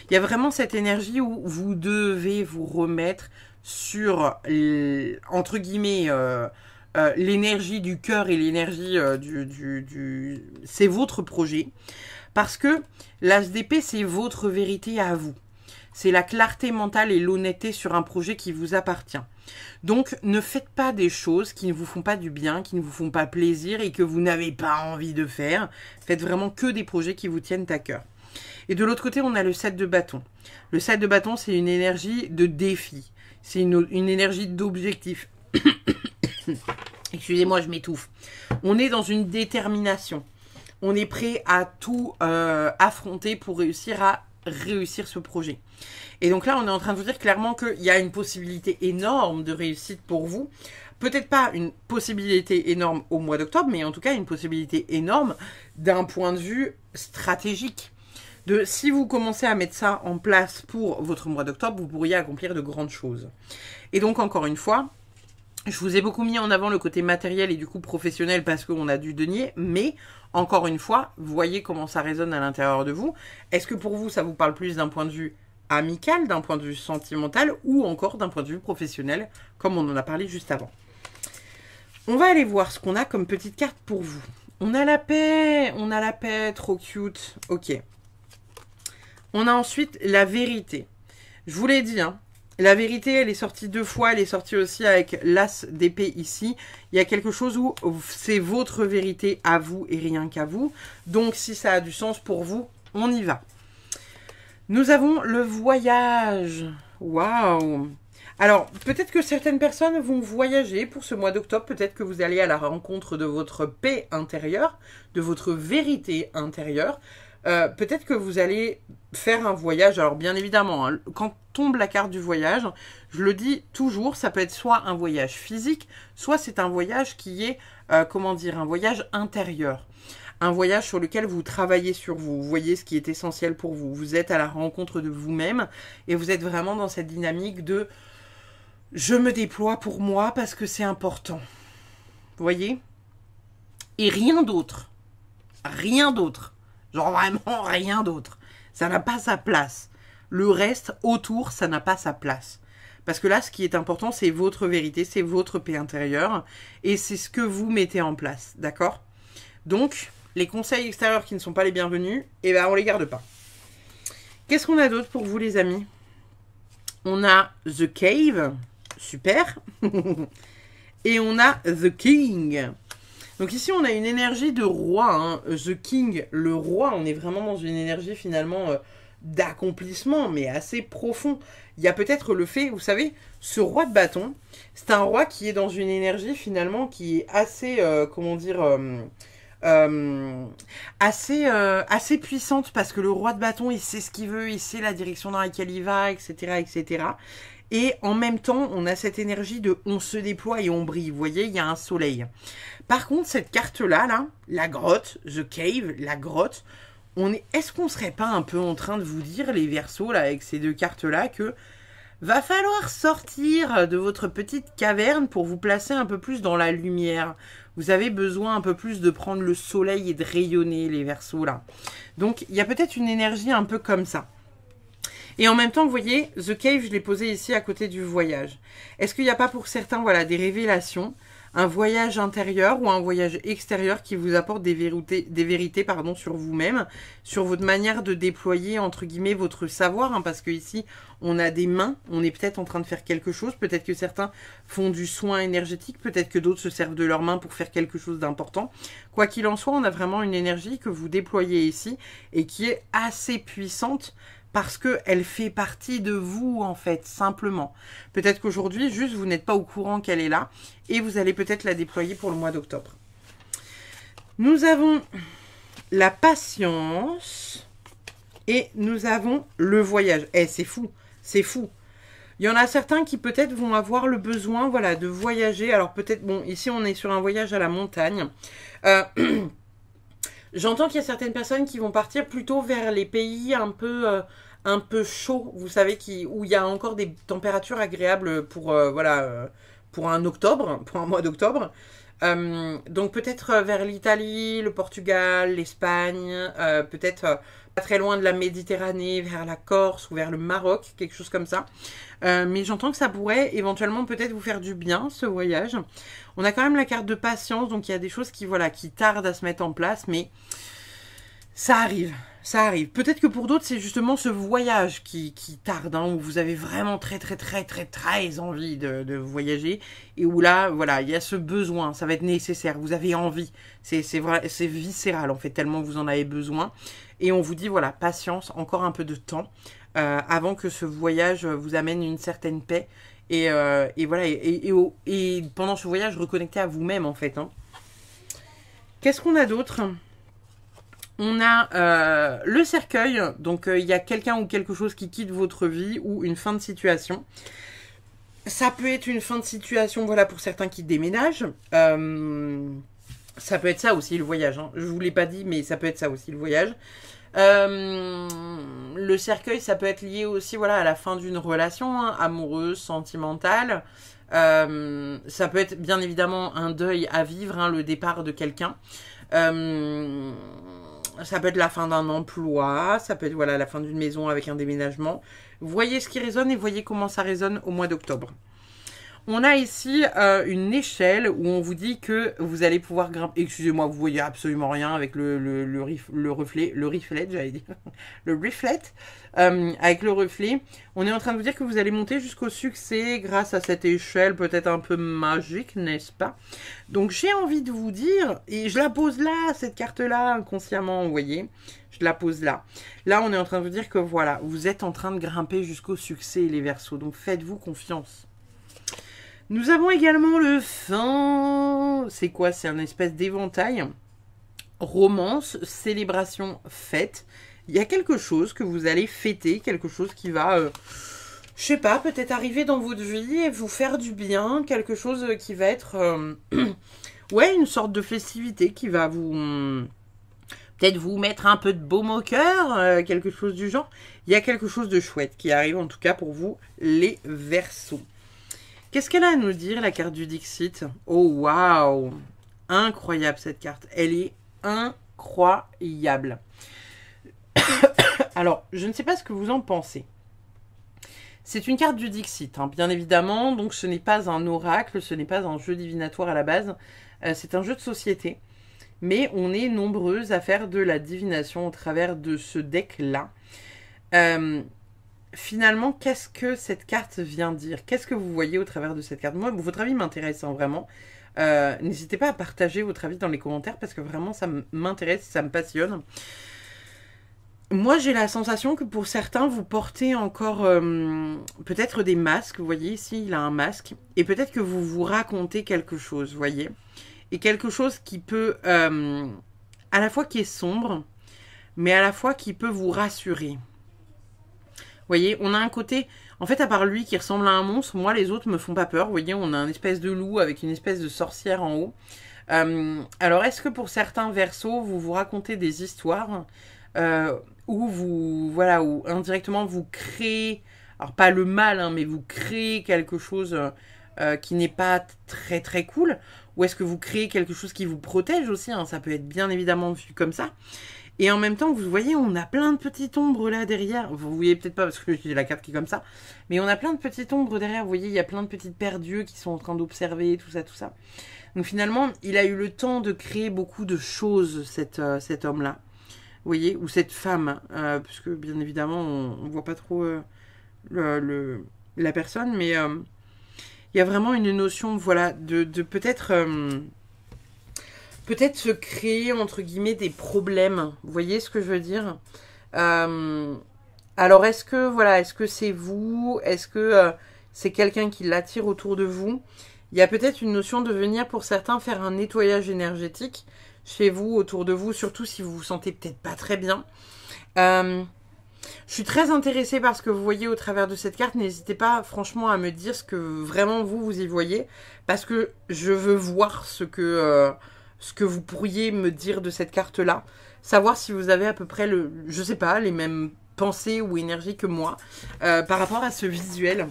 S1: Il y a vraiment cette énergie où vous devez vous remettre sur, entre guillemets, l'énergie du cœur et l'énergie c'est votre projet. Parce que l'as d'épée, c'est votre vérité à vous. C'est la clarté mentale et l'honnêteté sur un projet qui vous appartient. Donc, ne faites pas des choses qui ne vous font pas du bien, qui ne vous font pas plaisir et que vous n'avez pas envie de faire. Faites vraiment que des projets qui vous tiennent à cœur. Et de l'autre côté, on a le 7 de bâton. Le 7 de bâton, c'est une énergie de défi. C'est une énergie d'objectif. Excusez-moi, je m'étouffe. On est dans une détermination. On est prêt à tout affronter pour réussir ce projet. Et donc là, on est en train de vous dire clairement qu'il y a une possibilité énorme de réussite pour vous. Peut-être pas une possibilité énorme au mois d'octobre, mais en tout cas une possibilité énorme d'un point de vue stratégique. Si vous commencez à mettre ça en place pour votre mois d'octobre, vous pourriez accomplir de grandes choses. Et donc, encore une fois, je vous ai beaucoup mis en avant le côté matériel et du coup professionnel parce qu'on a du denier, mais encore une fois, voyez comment ça résonne à l'intérieur de vous. Est-ce que pour vous, ça vous parle plus d'un point de vue amical, d'un point de vue sentimental ou encore d'un point de vue professionnel, comme on en a parlé juste avant? On va aller voir ce qu'on a comme petite carte pour vous. On a la paix, trop cute, ok. On a ensuite la vérité. Je vous l'ai dit, hein. La vérité, elle est sortie 2 fois. Elle est sortie aussi avec l'as d'épée ici. Il y a quelque chose où c'est votre vérité à vous et rien qu'à vous. Donc, si ça a du sens pour vous, on y va. Nous avons le voyage. Waouh! Alors, peut-être que certaines personnes vont voyager pour ce mois d'octobre. Peut-être que vous allez à la rencontre de votre paix intérieure, de votre vérité intérieure. Peut-être que vous allez faire un voyage. Alors bien évidemment, hein, quand tombe la carte du voyage, je le dis toujours, ça peut être soit un voyage physique, soit c'est un voyage qui est, comment dire, un voyage intérieur. Un voyage sur lequel vous travaillez sur vous. Vous voyez ce qui est essentiel pour vous. Vous êtes à la rencontre de vous-même et vous êtes vraiment dans cette dynamique de « je me déploie pour moi parce que c'est important ». Vous voyez? Et rien d'autre. Rien d'autre. Genre vraiment rien d'autre. Ça n'a pas sa place. Le reste autour, ça n'a pas sa place. Parce que là, ce qui est important, c'est votre vérité, c'est votre paix intérieure. Et c'est ce que vous mettez en place. D'accord? Donc, les conseils extérieurs qui ne sont pas les bienvenus, eh ben, on les garde pas. Qu'est-ce qu'on a d'autre pour vous, les amis? On a The Cave. Super. Et on a The King. Donc ici, on a une énergie de roi, hein. The King, le roi, on est vraiment dans une énergie finalement d'accomplissement, mais assez profond. Il y a peut-être le fait, vous savez, ce roi de bâton, c'est un roi qui est dans une énergie finalement qui est assez, comment dire, assez puissante, parce que le roi de bâton, il sait ce qu'il veut, il sait la direction dans laquelle il va, etc., etc. Et en même temps, on a cette énergie de on se déploie et on brille. Vous voyez, il y a un soleil. Par contre, cette carte-là, là, la grotte, The Cave, la grotte, est-ce qu'on serait pas un peu en train de vous dire, les Verseaux, là, avec ces 2 cartes-là, que va falloir sortir de votre petite caverne pour vous placer un peu plus dans la lumière. Vous avez besoin un peu plus de prendre le soleil et de rayonner, les Verseaux, là. Donc, il y a peut-être une énergie un peu comme ça. Et en même temps, vous voyez, The Cave, je l'ai posé ici à côté du voyage. Est-ce qu'il n'y a pas pour certains, voilà, des révélations un voyage intérieur ou un voyage extérieur qui vous apporte des vérités pardon, sur vous-même, sur votre manière de déployer, entre guillemets, votre savoir, hein, parce que ici, on a des mains, on est peut-être en train de faire quelque chose, peut-être que certains font du soin énergétique, peut-être que d'autres se servent de leurs mains pour faire quelque chose d'important. Quoi qu'il en soit, on a vraiment une énergie que vous déployez ici et qui est assez puissante parce qu'elle fait partie de vous, en fait, simplement. Peut-être qu'aujourd'hui, juste, vous n'êtes pas au courant qu'elle est là, et vous allez peut-être la déployer pour le mois d'octobre. Nous avons la patience, et nous avons le voyage. Eh, c'est fou, c'est fou. Il y en a certains qui peut-être vont avoir le besoin, voilà, de voyager. Alors peut-être, bon, ici, on est sur un voyage à la montagne. J'entends qu'il y a certaines personnes qui vont partir plutôt vers les pays un peu chauds, vous savez, où il y a encore des températures agréables pour, pour un octobre, pour un mois d'octobre. Donc peut-être vers l'Italie, le Portugal, l'Espagne, peut-être pas très loin de la Méditerranée, vers la Corse ou vers le Maroc, quelque chose comme ça. Mais j'entends que ça pourrait éventuellement peut-être vous faire du bien, ce voyage. On a quand même la carte de patience, donc il y a des choses qui, voilà, qui tardent à se mettre en place, mais ça arrive, ça arrive. Peut-être que pour d'autres, c'est justement ce voyage qui tarde, hein, où vous avez vraiment très envie de voyager, et où là, voilà, il y a ce besoin, ça va être nécessaire, vous avez envie. C'est viscéral, en fait, tellement vous en avez besoin. Et on vous dit, voilà, patience, encore un peu de temps, avant que ce voyage vous amène une certaine paix. Et voilà, et pendant ce voyage, reconnectez à vous-même, en fait. Hein. Qu'est-ce qu'on a d'autre ? On a le cercueil, donc il y a quelqu'un ou quelque chose qui quitte votre vie ou une fin de situation. Ça peut être une fin de situation, voilà, pour certains qui déménagent. Ça peut être ça aussi, le voyage. Hein. Je ne vous l'ai pas dit, mais ça peut être ça aussi, le voyage. Le cercueil, ça peut être lié aussi, voilà, à la fin d'une relation, hein, amoureuse, sentimentale. Ça peut être bien évidemment un deuil à vivre, hein, le départ de quelqu'un. Ça peut être la fin d'un emploi, ça peut être, voilà, la fin d'une maison avec un déménagement. Voyez ce qui résonne et voyez comment ça résonne au mois d'octobre. On a ici une échelle où on vous dit que vous allez pouvoir grimper. Excusez-moi, vous voyez absolument rien avec le reflet, j'allais dire. Le reflet. Avec le reflet. On est en train de vous dire que vous allez monter jusqu'au succès grâce à cette échelle peut-être un peu magique, n'est-ce pas? Donc j'ai envie de vous dire, et je la pose là, cette carte-là, inconsciemment, vous voyez. Je la pose là. Là, on est en train de vous dire que voilà, vous êtes en train de grimper jusqu'au succès, les Verseaux. Donc faites-vous confiance. Nous avons également le fin. C'est quoi? C'est un espèce d'éventail. Romance, célébration, fête. Il y a quelque chose que vous allez fêter, quelque chose qui va, je sais pas, peut-être arriver dans votre vie et vous faire du bien. Quelque chose qui va être, ouais, une sorte de festivité qui va vous, peut-être vous mettre un peu de baume au cœur, quelque chose du genre. Il y a quelque chose de chouette qui arrive en tout cas pour vous, les Verseaux. Qu'est-ce qu'elle a à nous dire, la carte du Dixit? Oh, waouh! Incroyable, cette carte. Elle est incroyable. Alors, je ne sais pas ce que vous en pensez. C'est une carte du Dixit, hein, bien évidemment. Donc, ce n'est pas un oracle, ce n'est pas un jeu divinatoire à la base. C'est un jeu de société. Mais on est nombreuses à faire de la divination au travers de ce deck-là. Finalement, qu'est-ce que cette carte vient dire? Qu'est-ce que vous voyez au travers de cette carte? Moi, votre avis m'intéresse, hein, vraiment. N'hésitez pas à partager votre avis dans les commentaires parce que vraiment, ça m'intéresse, ça me passionne. Moi, j'ai la sensation que pour certains, vous portez encore peut-être des masques. Vous voyez, ici, il a un masque. Et peut-être que vous vous racontez quelque chose, vous voyez. Et quelque chose qui peut, à la fois qui est sombre, mais à la fois qui peut vous rassurer. Vous voyez, on a un côté, en fait, à part lui qui ressemble à un monstre, moi, les autres me font pas peur. Vous voyez, on a une espèce de loup avec une espèce de sorcière en haut. Alors, est-ce que pour certains Verseaux, vous vous racontez des histoires où vous, voilà, où indirectement vous créez, alors pas le mal, hein, mais vous créez quelque chose qui n'est pas très cool, ou est-ce que vous créez quelque chose qui vous protège aussi, hein, ça peut être bien évidemment vu comme ça. Et en même temps, vous voyez, on a plein de petites ombres là derrière. Vous voyez peut-être pas parce que j'ai la carte qui est comme ça. Mais on a plein de petites ombres derrière. Vous voyez, il y a plein de petites paires d'yeux qui sont en train d'observer, tout ça, tout ça. Donc finalement, il a eu le temps de créer beaucoup de choses, cet homme-là. Vous voyez, ou cette femme, puisque bien évidemment, on ne voit pas trop la personne, mais il y a vraiment une notion, voilà, de peut-être peut-être se créer, entre guillemets, des problèmes. Vous voyez ce que je veux dire? Alors, est-ce que, voilà, est-ce que c'est vous? Est-ce que c'est quelqu'un qui l'attire autour de vous? Il y a peut-être une notion de venir, pour certains, faire un nettoyage énergétique chez vous, autour de vous, surtout si vous vous sentez peut-être pas très bien. Je suis très intéressée par ce que vous voyez au travers de cette carte. N'hésitez pas, franchement, à me dire ce que vraiment vous y voyez, parce que je veux voir ce que vous pourriez me dire de cette carte-là. Savoir si vous avez à peu près, je sais pas, les mêmes pensées ou énergies que moi par rapport à ce visuel.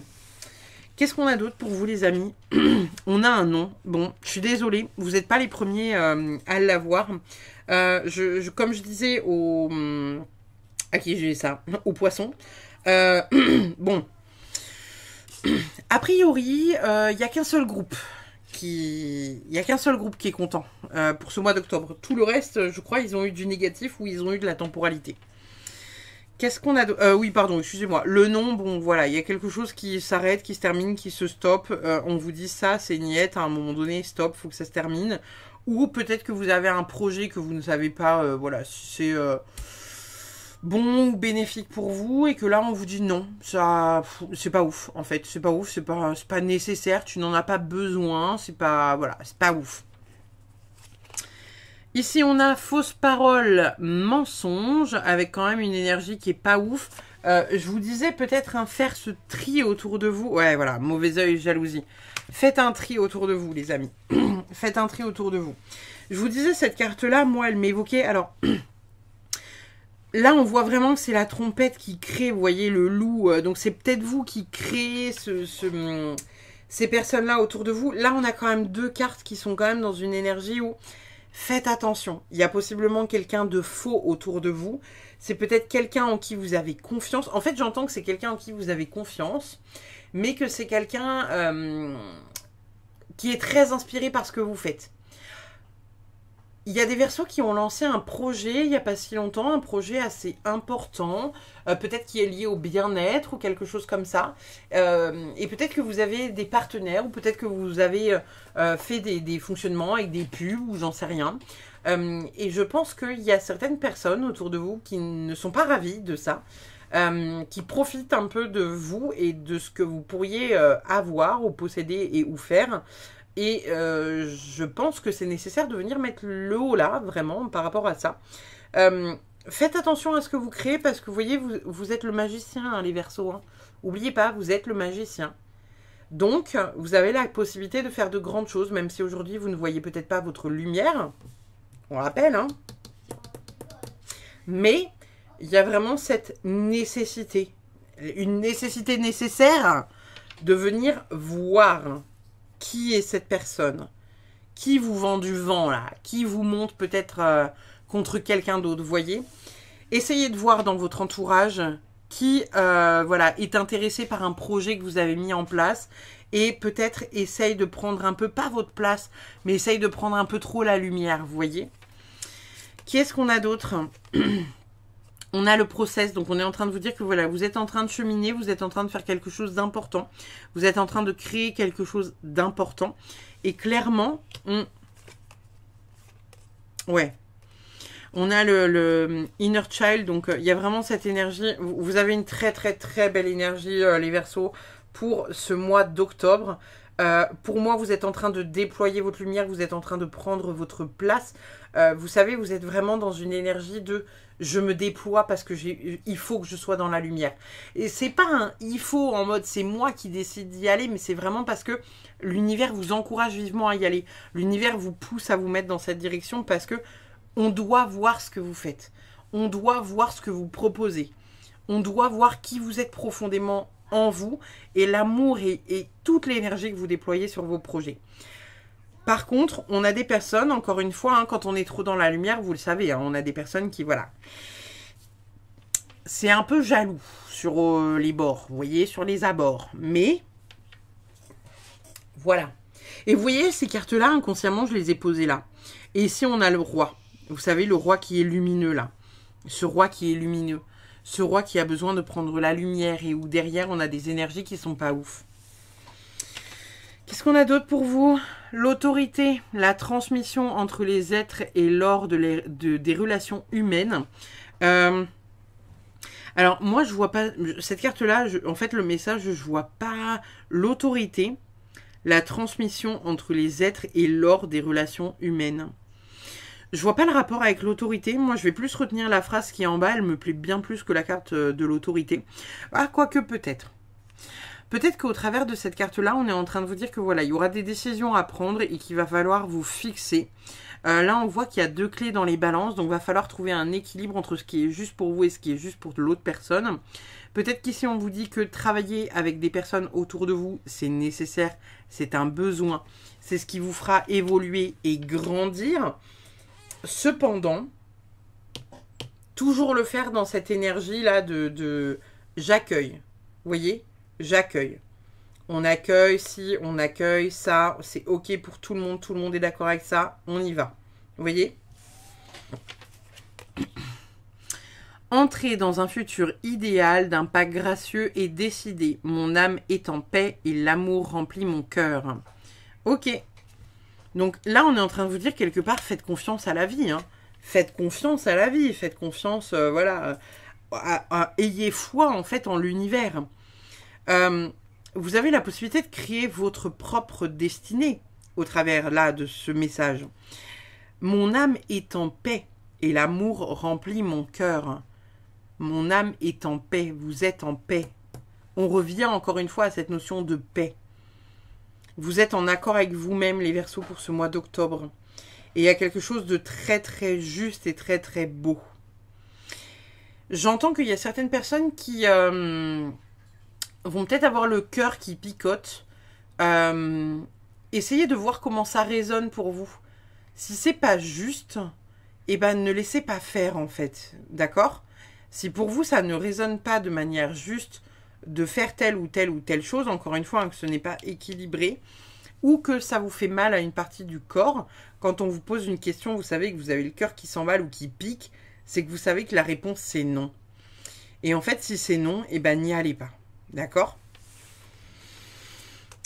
S1: Qu'est-ce qu'on a d'autre pour vous, les amis? On a un nom. Bon, je suis désolée, vous n'êtes pas les premiers à l'avoir. Comme je disais à qui j'ai ça? Aux poissons. Bon. A priori, il n'y a qu'un seul groupe qui est content pour ce mois d'octobre. Tout le reste, je crois, ils ont eu du négatif ou ils ont eu de la temporalité. Qu'est-ce qu'on a oui, pardon, excusez-moi. Le nom, bon, voilà, il y a quelque chose qui s'arrête, qui se termine, qui se stoppe. On vous dit ça, c'est niette, à un moment donné, stop, faut que ça se termine. Ou peut-être que vous avez un projet que vous ne savez pas, voilà, si c'est bon ou bénéfique pour vous, et que là, on vous dit non, ça, c'est pas ouf, en fait. C'est pas ouf, c'est pas nécessaire, tu n'en as pas besoin, c'est pas, voilà, c'est pas ouf. Ici, on a fausse parole, mensonge, avec quand même une énergie qui est pas ouf. Je vous disais peut-être faire ce tri autour de vous. Ouais, voilà, mauvais œil, jalousie. Faites un tri autour de vous, les amis. Faites un tri autour de vous. Je vous disais, cette carte-là, moi, elle m'évoquait... Alors, là, on voit vraiment que c'est la trompette qui crée, vous voyez, le loup. Donc, c'est peut-être vous qui créez ces personnes-là autour de vous. Là, on a quand même deux cartes qui sont quand même dans une énergie où... Faites attention, il y a possiblement quelqu'un de faux autour de vous. C'est peut-être quelqu'un en qui vous avez confiance. En fait, j'entends que c'est quelqu'un en qui vous avez confiance, mais que c'est quelqu'un qui est très inspiré par ce que vous faites. Il y a des Verseaux qui ont lancé un projet il n'y a pas si longtemps, un projet assez important, peut-être qui est lié au bien-être ou quelque chose comme ça. Et peut-être que vous avez des partenaires ou peut-être que vous avez fait des fonctionnements avec des pubs ou j'en sais rien. Et je pense qu'il y a certaines personnes autour de vous qui ne sont pas ravies de ça, qui profitent un peu de vous et de ce que vous pourriez avoir ou posséder et ou faire. Et je pense que c'est nécessaire de venir mettre le haut là, vraiment, par rapport à ça. Faites attention à ce que vous créez, parce que vous voyez, vous êtes le magicien, hein, les Verseaux. Hein. N'oubliez pas, vous êtes le magicien. Donc, vous avez la possibilité de faire de grandes choses, même si aujourd'hui, vous ne voyez peut-être pas votre lumière. On rappelle, hein. Mais, il y a vraiment cette nécessité. Une nécessité nécessaire de venir voir... Qui est cette personne? Qui vous vend du vent, là? Qui vous monte peut-être contre quelqu'un d'autre, vous voyez? Essayez de voir dans votre entourage qui voilà, est intéressé par un projet que vous avez mis en place et peut-être essaye de prendre un peu, pas votre place, mais essaye de prendre un peu trop la lumière, vous voyez? Qui est-ce qu'on a d'autre? On a le process, donc on est en train de vous dire que voilà, vous êtes en train de cheminer, vous êtes en train de faire quelque chose d'important, vous êtes en train de créer quelque chose d'important, et clairement, on a le inner child, donc il y a vraiment cette énergie, vous avez une très très très belle énergie, les Verseaux, pour ce mois d'octobre. Pour moi, vous êtes en train de déployer votre lumière, vous êtes en train de prendre votre place. Vous savez, vous êtes vraiment dans une énergie de je me déploie parce que il faut que je sois dans la lumière. Et c'est pas un il faut en mode c'est moi qui décide d'y aller, mais c'est vraiment parce que l'univers vous encourage vivement à y aller. L'univers vous pousse à vous mettre dans cette direction parce que on doit voir ce que vous faites. On doit voir ce que vous proposez. On doit voir qui vous êtes profondément en vous et l'amour et toute l'énergie que vous déployez sur vos projets. Par contre, on a des personnes, encore une fois, hein, quand on est trop dans la lumière, vous le savez, hein, on a des personnes qui, voilà, c'est un peu jaloux sur les bords, vous voyez, sur les abords. Mais, voilà, Et vous voyez, ces cartes-là, inconsciemment, je les ai posées là. Et ici, on a le roi. Vous savez, le roi qui est lumineux, là. Ce roi qui est lumineux. Ce roi qui a besoin de prendre la lumière et où derrière, on a des énergies qui sont pas ouf. Qu'est-ce qu'on a d'autre pour vous? L'autorité, la transmission entre les êtres et l'ordre des relations humaines. Alors, moi, je vois pas... Cette carte-là, en fait, le message, je vois pas l'autorité, la transmission entre les êtres et l'ordre des relations humaines. Je vois pas le rapport avec l'autorité. Moi, je vais plus retenir la phrase qui est en bas. Elle me plaît bien plus que la carte de l'autorité. Ah, quoique peut-être. Peut-être qu'au travers de cette carte-là, on est en train de vous dire que voilà, il y aura des décisions à prendre et qu'il va falloir vous fixer. Là, on voit qu'il y a 2 clés dans les balances. Donc, il va falloir trouver un équilibre entre ce qui est juste pour vous et ce qui est juste pour l'autre personne. Peut-être qu'ici, on vous dit que travailler avec des personnes autour de vous, c'est nécessaire. C'est un besoin. C'est ce qui vous fera évoluer et grandir. Cependant, toujours le faire dans cette énergie-là de j'accueille. Vous voyez? J'accueille. On accueille ci, on accueille ça. C'est OK pour tout le monde est d'accord avec ça. On y va. Vous voyez? Entrer dans un futur idéal d'un pas gracieux et décidé. Mon âme est en paix et l'amour remplit mon cœur. OK. Donc là, on est en train de vous dire quelque part, faites confiance à la vie. Hein. Faites confiance à la vie. Faites confiance, voilà. Ayez foi, en fait, en l'univers. Vous avez la possibilité de créer votre propre destinée au travers, là, de ce message. Mon âme est en paix et l'amour remplit mon cœur. Mon âme est en paix. Vous êtes en paix. On revient encore une fois à cette notion de paix. Vous êtes en accord avec vous-même, les Verseaux, pour ce mois d'octobre. Et il y a quelque chose de très, très juste et très, très beau. J'entends qu'il y a certaines personnes qui vont peut-être avoir le cœur qui picote. Essayez de voir comment ça résonne pour vous. Si c'est pas juste, eh ben ne laissez pas faire, en fait. D'accord? Si pour vous, ça ne résonne pas de manière juste, de faire telle ou telle chose, encore une fois, hein, que ce n'est pas équilibré, ou que ça vous fait mal à une partie du corps, quand on vous pose une question, vous savez que vous avez le cœur qui s'emballe ou qui pique, c'est que vous savez que la réponse c'est non. Et en fait, si c'est non, eh ben n'y allez pas. D'accord?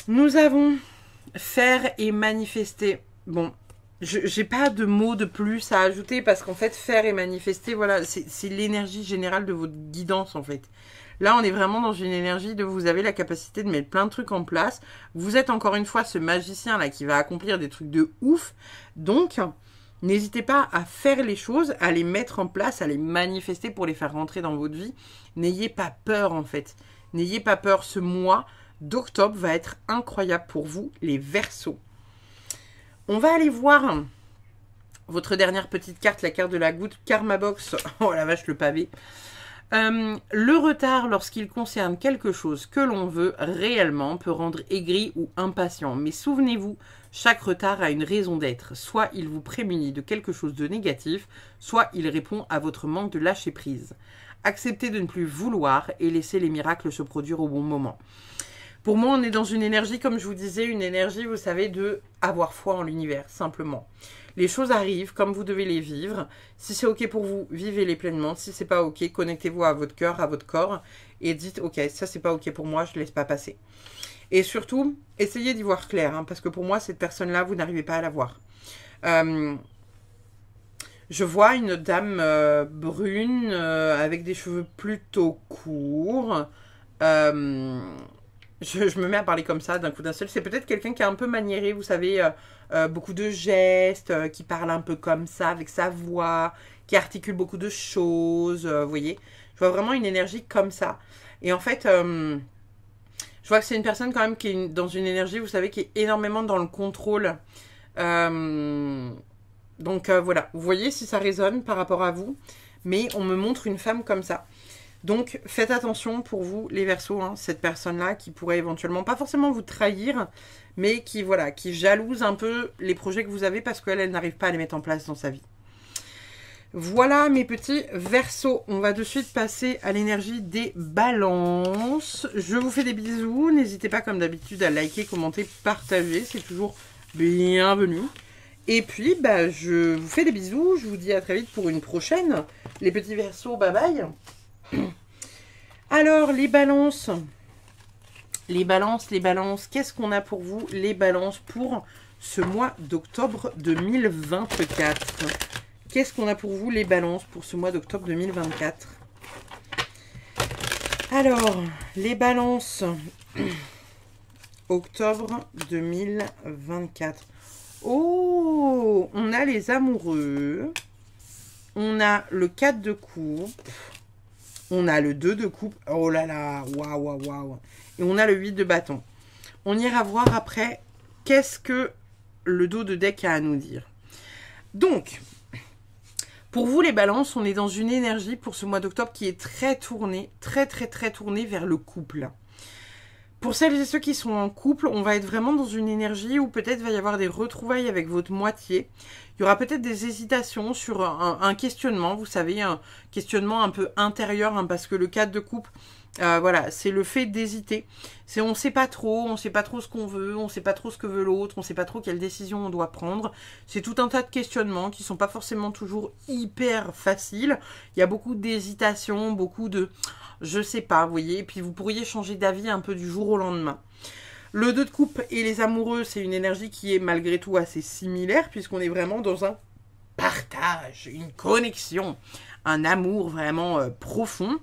S1: Nous avons faire et manifester. Bon, j'ai pas de mots de plus à ajouter parce qu'en fait, faire et manifester, voilà, c'est l'énergie générale de votre guidance en fait. Là, on est vraiment dans une énergie de vous avez la capacité de mettre plein de trucs en place. Vous êtes encore une fois ce magicien-là qui va accomplir des trucs de ouf. Donc, n'hésitez pas à faire les choses, à les mettre en place, à les manifester pour les faire rentrer dans votre vie. N'ayez pas peur, en fait. N'ayez pas peur. Ce mois d'octobre va être incroyable pour vous, les Verseaux. On va aller voir votre dernière petite carte, la carte de la goutte, Karma Box. Oh la vache, le pavé. Le retard lorsqu'il concerne quelque chose que l'on veut réellement peut rendre aigri ou impatient. Mais souvenez-vous, chaque retard a une raison d'être. Soit il vous prémunit de quelque chose de négatif, soit il répond à votre manque de lâcher prise. Acceptez de ne plus vouloir et laissez les miracles se produire au bon moment. Pour moi, on est dans une énergie, comme je vous disais, une énergie, vous savez, de avoir foi en l'univers, simplement. Les choses arrivent comme vous devez les vivre. Si c'est OK pour vous, vivez-les pleinement. Si c'est pas OK, connectez-vous à votre cœur, à votre corps et dites OK, ça c'est pas OK pour moi, je ne laisse pas passer. Et surtout, essayez d'y voir clair, hein, parce que pour moi, cette personne-là, vous n'arrivez pas à la voir. Je vois une dame brune avec des cheveux plutôt courts. Je me mets à parler comme ça d'un coup d'un seul. C'est peut-être quelqu'un qui est un peu maniéré, vous savez, beaucoup de gestes, qui parle un peu comme ça, avec sa voix, qui articule beaucoup de choses, vous voyez. Je vois vraiment une énergie comme ça. Et en fait, je vois que c'est une personne quand même qui est dans une énergie, vous savez, qui est énormément dans le contrôle. Donc voilà, vous voyez si ça résonne par rapport à vous. Mais on me montre une femme comme ça. Donc, faites attention pour vous, les Verseaux, hein, cette personne-là qui pourrait éventuellement, pas forcément vous trahir, mais qui, voilà, qui jalouse un peu les projets que vous avez parce qu'elle n'arrive pas à les mettre en place dans sa vie. Voilà mes petits Verseaux. On va de suite passer à l'énergie des balances. Je vous fais des bisous. N'hésitez pas comme d'habitude à liker, commenter, partager. C'est toujours bienvenu. Et puis, bah, je vous fais des bisous. Je vous dis à très vite pour une prochaine. Les petits Verseaux, bye bye. Alors, les balances. Les balances. Qu'est-ce qu'on a pour vous, les balances, pour ce mois d'octobre 2024 ? Qu'est-ce qu'on a pour vous, les balances, pour ce mois d'octobre 2024 ? Alors, les balances, octobre 2024. Oh, on a les amoureux. On a le 4 de coupe. On a le 2 de coupe. Oh là là, waouh. Et on a le 8 de bâton. On ira voir après qu'est-ce que le dos de deck a à nous dire. Donc, pour vous les balances, on est dans une énergie pour ce mois d'octobre qui est très tournée, très tournée vers le couple. Pour celles et ceux qui sont en couple, on va être vraiment dans une énergie où peut-être va y avoir des retrouvailles avec votre moitié. Il y aura peut-être des hésitations sur un questionnement, vous savez, un questionnement un peu intérieur, hein, parce que le 4 de coupe, voilà, c'est le fait d'hésiter. C'est on sait pas trop ce qu'on veut, on sait pas trop ce que veut l'autre, on sait pas trop quelle décision on doit prendre. C'est tout un tas de questionnements qui sont pas forcément toujours hyper faciles. Il y a beaucoup d'hésitations, beaucoup de je sais pas, vous voyez, et puis vous pourriez changer d'avis un peu du jour au lendemain. Le 2 de coupe et les amoureux, c'est une énergie qui est malgré tout assez similaire, puisqu'on est vraiment dans un partage, une connexion, un amour vraiment profond.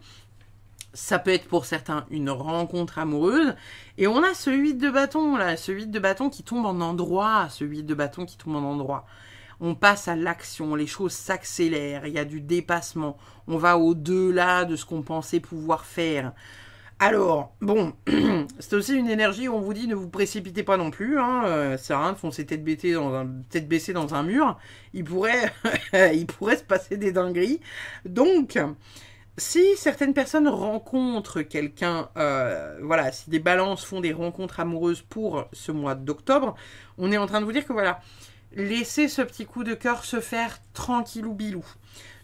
S1: Ça peut être pour certains une rencontre amoureuse. Et on a ce 8 de bâton, là, ce 8 de bâton qui tombe en endroit, On passe à l'action, les choses s'accélèrent, il y a du dépassement. On va au-delà de ce qu'on pensait pouvoir faire. Alors, bon, c'est aussi une énergie où on vous dit ne vous précipitez pas non plus. Hein, c'est rien de foncer tête baissée dans un mur. Il pourrait se passer des dingueries. Donc, si certaines personnes rencontrent quelqu'un, voilà, si des balances font des rencontres amoureuses pour ce mois d'octobre, on est en train de vous dire que voilà, laissez ce petit coup de cœur se faire tranquillou bilou.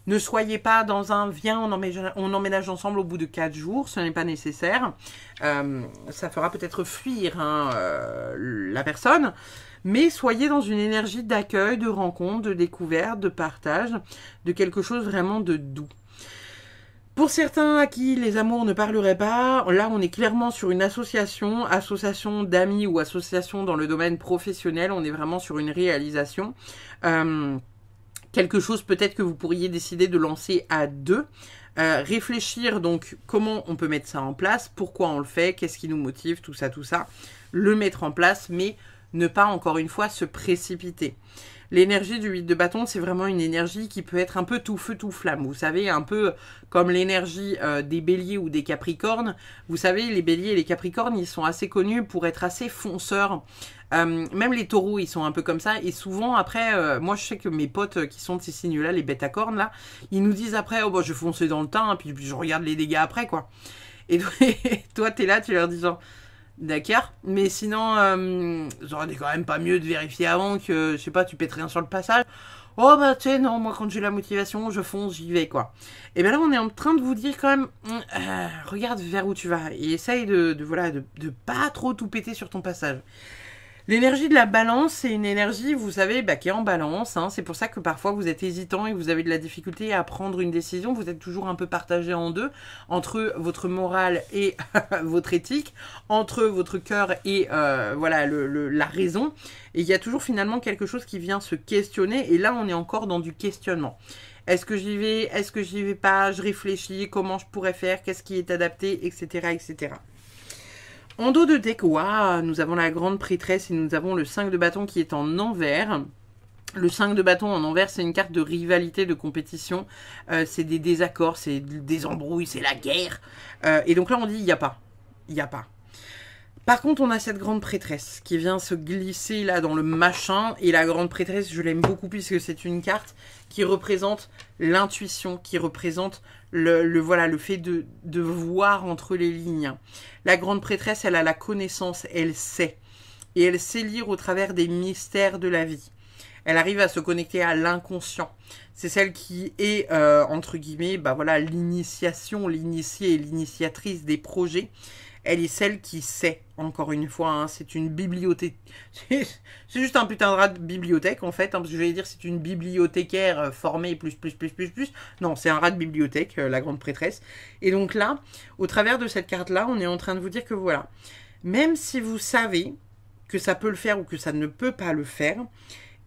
S1: Ne soyez pas dans un « viens, on emménage ensemble au bout de 4 jours », ce n'est pas nécessaire. Ça fera peut-être fuir la personne, mais soyez dans une énergie d'accueil, de rencontre, de découverte, de partage, de quelque chose vraiment de doux. Pour certains à qui les amours ne parleraient pas, là on est clairement sur une association d'amis ou association dans le domaine professionnel, on est vraiment sur une réalisation. Quelque chose peut-être que vous pourriez décider de lancer à deux. Réfléchir donc comment on peut mettre ça en place, pourquoi on le fait, qu'est-ce qui nous motive, tout ça. Le mettre en place, mais ne pas encore une fois se précipiter. L'énergie du 8 de bâton, c'est vraiment une énergie qui peut être un peu tout feu, tout flamme. Vous savez, un peu comme l'énergie des béliers ou des capricornes. Vous savez, les béliers et les capricornes, ils sont assez connus pour être assez fonceurs. Même les taureaux, ils sont un peu comme ça. Et souvent, après, moi, je sais que mes potes qui sont de ces signes-là, les bêtes à cornes, là, ils nous disent après, oh, bah, je fonçais dans le temps, hein, puis je regarde les dégâts après, quoi. Et toi, t'es là, tu leur dis genre... D'accord, mais sinon, ça aurait été quand même pas mieux de vérifier avant que, je sais pas, tu pètes rien sur le passage. Oh bah tu sais, non, moi quand j'ai la motivation, je fonce, j'y vais quoi. Et bien là, on est en train de vous dire quand même, regarde vers où tu vas et essaye de pas trop tout péter sur ton passage. L'énergie de la balance, c'est une énergie, vous savez, qui est en balance. Hein. C'est pour ça que parfois vous êtes hésitant et vous avez de la difficulté à prendre une décision. Vous êtes toujours un peu partagé en deux, entre votre morale et votre éthique, entre votre cœur et la raison. Et il y a toujours finalement quelque chose qui vient se questionner. Et là, on est encore dans du questionnement. Est-ce que j'y vais? Est-ce que j'y vais pas? Je réfléchis. Comment je pourrais faire? Qu'est-ce qui est adapté? Etc. etc. En dos de deck, wow, nous avons la grande prêtresse et nous avons le 5 de bâton qui est en envers. Le 5 de bâton en envers, c'est une carte de rivalité, de compétition. C'est des désaccords, c'est des embrouilles, c'est la guerre. Et donc là, on dit, il n'y a pas. Il n'y a pas. Par contre, on a cette grande prêtresse qui vient se glisser là dans le machin. Et la grande prêtresse, je l'aime beaucoup puisque c'est une carte qui représente l'intuition, qui représente le fait de voir entre les lignes. La grande prêtresse, elle a la connaissance, elle sait. Et elle sait lire au travers des mystères de la vie. Elle arrive à se connecter à l'inconscient. C'est celle qui est, entre guillemets, bah voilà, l'initiation, l'initiée et l'initiatrice des projets. Elle est celle qui sait, encore une fois, hein, c'est une bibliothèque. C'est juste un putain de rat de bibliothèque, en fait, hein, parce que j'allais dire c'est une bibliothécaire formée, plus. Non, c'est un rat de bibliothèque, la grande prêtresse. Et donc là, au travers de cette carte-là, on est en train de vous dire que voilà, même si vous savez que ça peut le faire ou que ça ne peut pas le faire,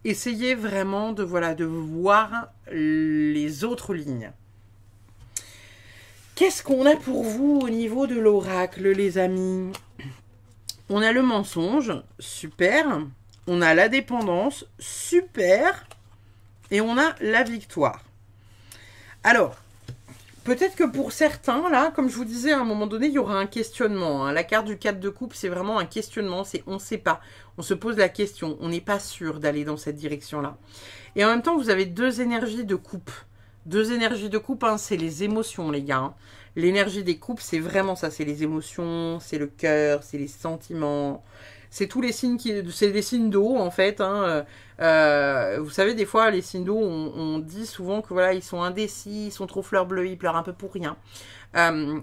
S1: essayez vraiment de, voilà, de voir les autres lignes. Qu'est-ce qu'on a pour vous au niveau de l'oracle, les amis? On a le mensonge, super. On a la dépendance, super. Et on a la victoire. Alors, peut-être que pour certains, là, comme je vous disais, à un moment donné, il y aura un questionnement. Hein. La carte du 4 de coupe, c'est vraiment un questionnement. C'est on ne sait pas. On se pose la question. On n'est pas sûr d'aller dans cette direction-là. Et en même temps, vous avez deux énergies de coupe. Deux énergies de coupe, hein, c'est les émotions, les gars. Hein. L'énergie des coupes, c'est vraiment ça. C'est les émotions, c'est le cœur, c'est les sentiments. C'est tous les signes c'est des signes d'eau, en fait. Hein. Vous savez, des fois, les signes d'eau, on dit souvent que voilà, ils sont indécis, ils sont trop fleurs bleues, ils pleurent un peu pour rien.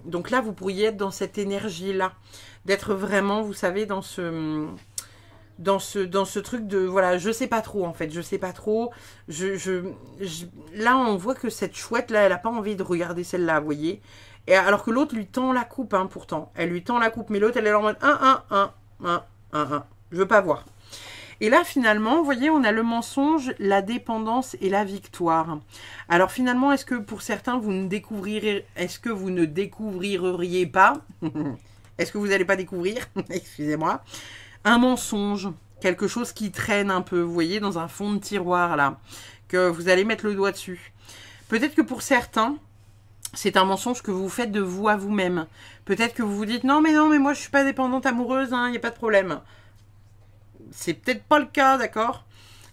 S1: Donc là, vous pourriez être dans cette énergie-là. D'être vraiment, vous savez, dans ce truc de, voilà, je sais pas trop, en fait, je sais pas trop, là, on voit que cette chouette-là, elle a pas envie de regarder celle-là, vous voyez, et alors que l'autre lui tend la coupe, hein, pourtant, elle lui tend la coupe, mais l'autre, elle est en mode, je veux pas voir. Et là, finalement, vous voyez, on a le mensonge, la dépendance et la victoire. Alors, finalement, est-ce que pour certains, vous ne découvririez pas, est-ce que vous n'allez pas découvrir, excusez-moi, un mensonge, quelque chose qui traîne un peu, vous voyez, dans un fond de tiroir, là, que vous allez mettre le doigt dessus. Peut-être que pour certains, c'est un mensonge que vous faites de vous à vous-même. Peut-être que vous vous dites, non, mais moi, je suis pas dépendante amoureuse, hein, il n'y a pas de problème. C'est peut-être pas le cas, d'accord?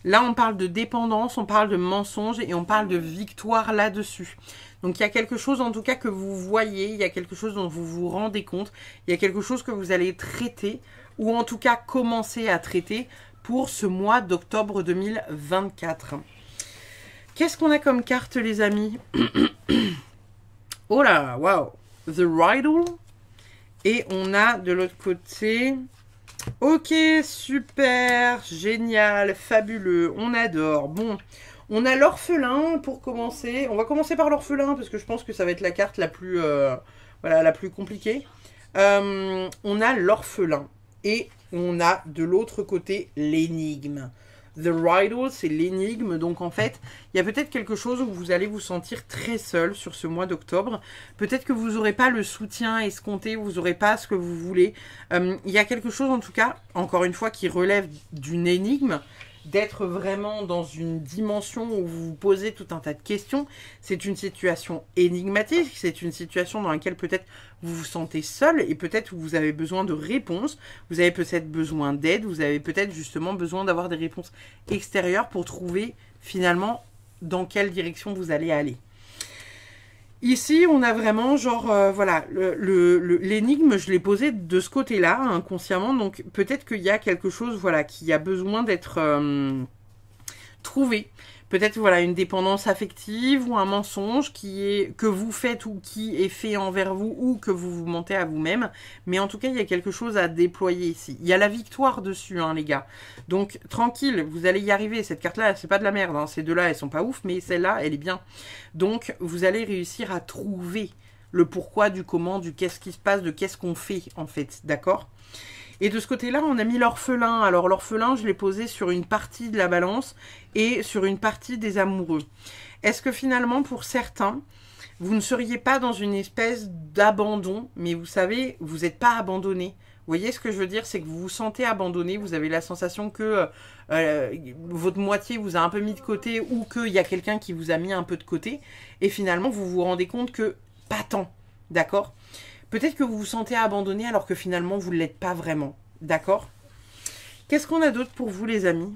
S1: Là, on parle de dépendance, on parle de mensonge et on parle de victoire là-dessus. Donc, il y a quelque chose, en tout cas, que vous voyez, il y a quelque chose dont vous vous rendez compte, il y a quelque chose que vous allez traiter ou en tout cas commencer à traiter pour ce mois d'octobre 2024. Qu'est-ce qu'on a comme carte, les amis? Oh là, waouh! The Riddle. Et on a de l'autre côté... Ok, super, génial, fabuleux, on adore. Bon, on a l'orphelin pour commencer. On va commencer par l'orphelin parce que je pense que ça va être la carte la plus, voilà, la plus compliquée. On a l'orphelin. Et on a de l'autre côté l'énigme. The Riddle, c'est l'énigme. Donc en fait, il y a peut-être quelque chose où vous allez vous sentir très seul sur ce mois d'octobre. Peut-être que vous n'aurez pas le soutien escompté, vous n'aurez pas ce que vous voulez. Il y a quelque chose en tout cas, encore une fois, qui relève d'une énigme. D'être vraiment dans une dimension où vous vous posez tout un tas de questions. C'est une situation énigmatique, c'est une situation dans laquelle peut-être vous vous sentez seul et peut-être vous avez besoin de réponses, vous avez peut-être besoin d'aide, vous avez peut-être justement besoin d'avoir des réponses extérieures pour trouver finalement dans quelle direction vous allez aller. Ici, on a vraiment, genre, voilà, l'énigme, je l'ai posée de ce côté-là, inconsciemment. Donc, peut-être qu'il y a quelque chose, voilà, qui a besoin d'être trouvé. Peut-être, voilà, une dépendance affective ou un mensonge que vous faites ou qui est fait envers vous ou que vous vous mentez à vous-même. Mais en tout cas, il y a quelque chose à déployer ici. Il y a la victoire dessus, hein, les gars. Donc, tranquille, vous allez y arriver. Cette carte-là, c'est pas de la merde. Hein. Ces deux-là, elles sont pas ouf, mais celle-là, elle est bien. Donc, vous allez réussir à trouver le pourquoi, du comment, du qu'est-ce qui se passe, de qu'est-ce qu'on fait, en fait. D'accord ? Et de ce côté-là, on a mis l'orphelin. Alors, l'orphelin, je l'ai posé sur une partie de la balance et sur une partie des amoureux. Est-ce que finalement, pour certains, vous ne seriez pas dans une espèce d'abandon, mais vous savez, vous n'êtes pas abandonné. Vous voyez ce que je veux dire? C'est que vous vous sentez abandonné, vous avez la sensation que votre moitié vous a un peu mis de côté ou qu'il y a quelqu'un qui vous a mis un peu de côté. Et finalement, vous vous rendez compte que pas tant. D'accord? Peut-être que vous vous sentez abandonné alors que finalement, vous ne l'êtes pas vraiment. D'accord? Qu'est-ce qu'on a d'autre pour vous, les amis?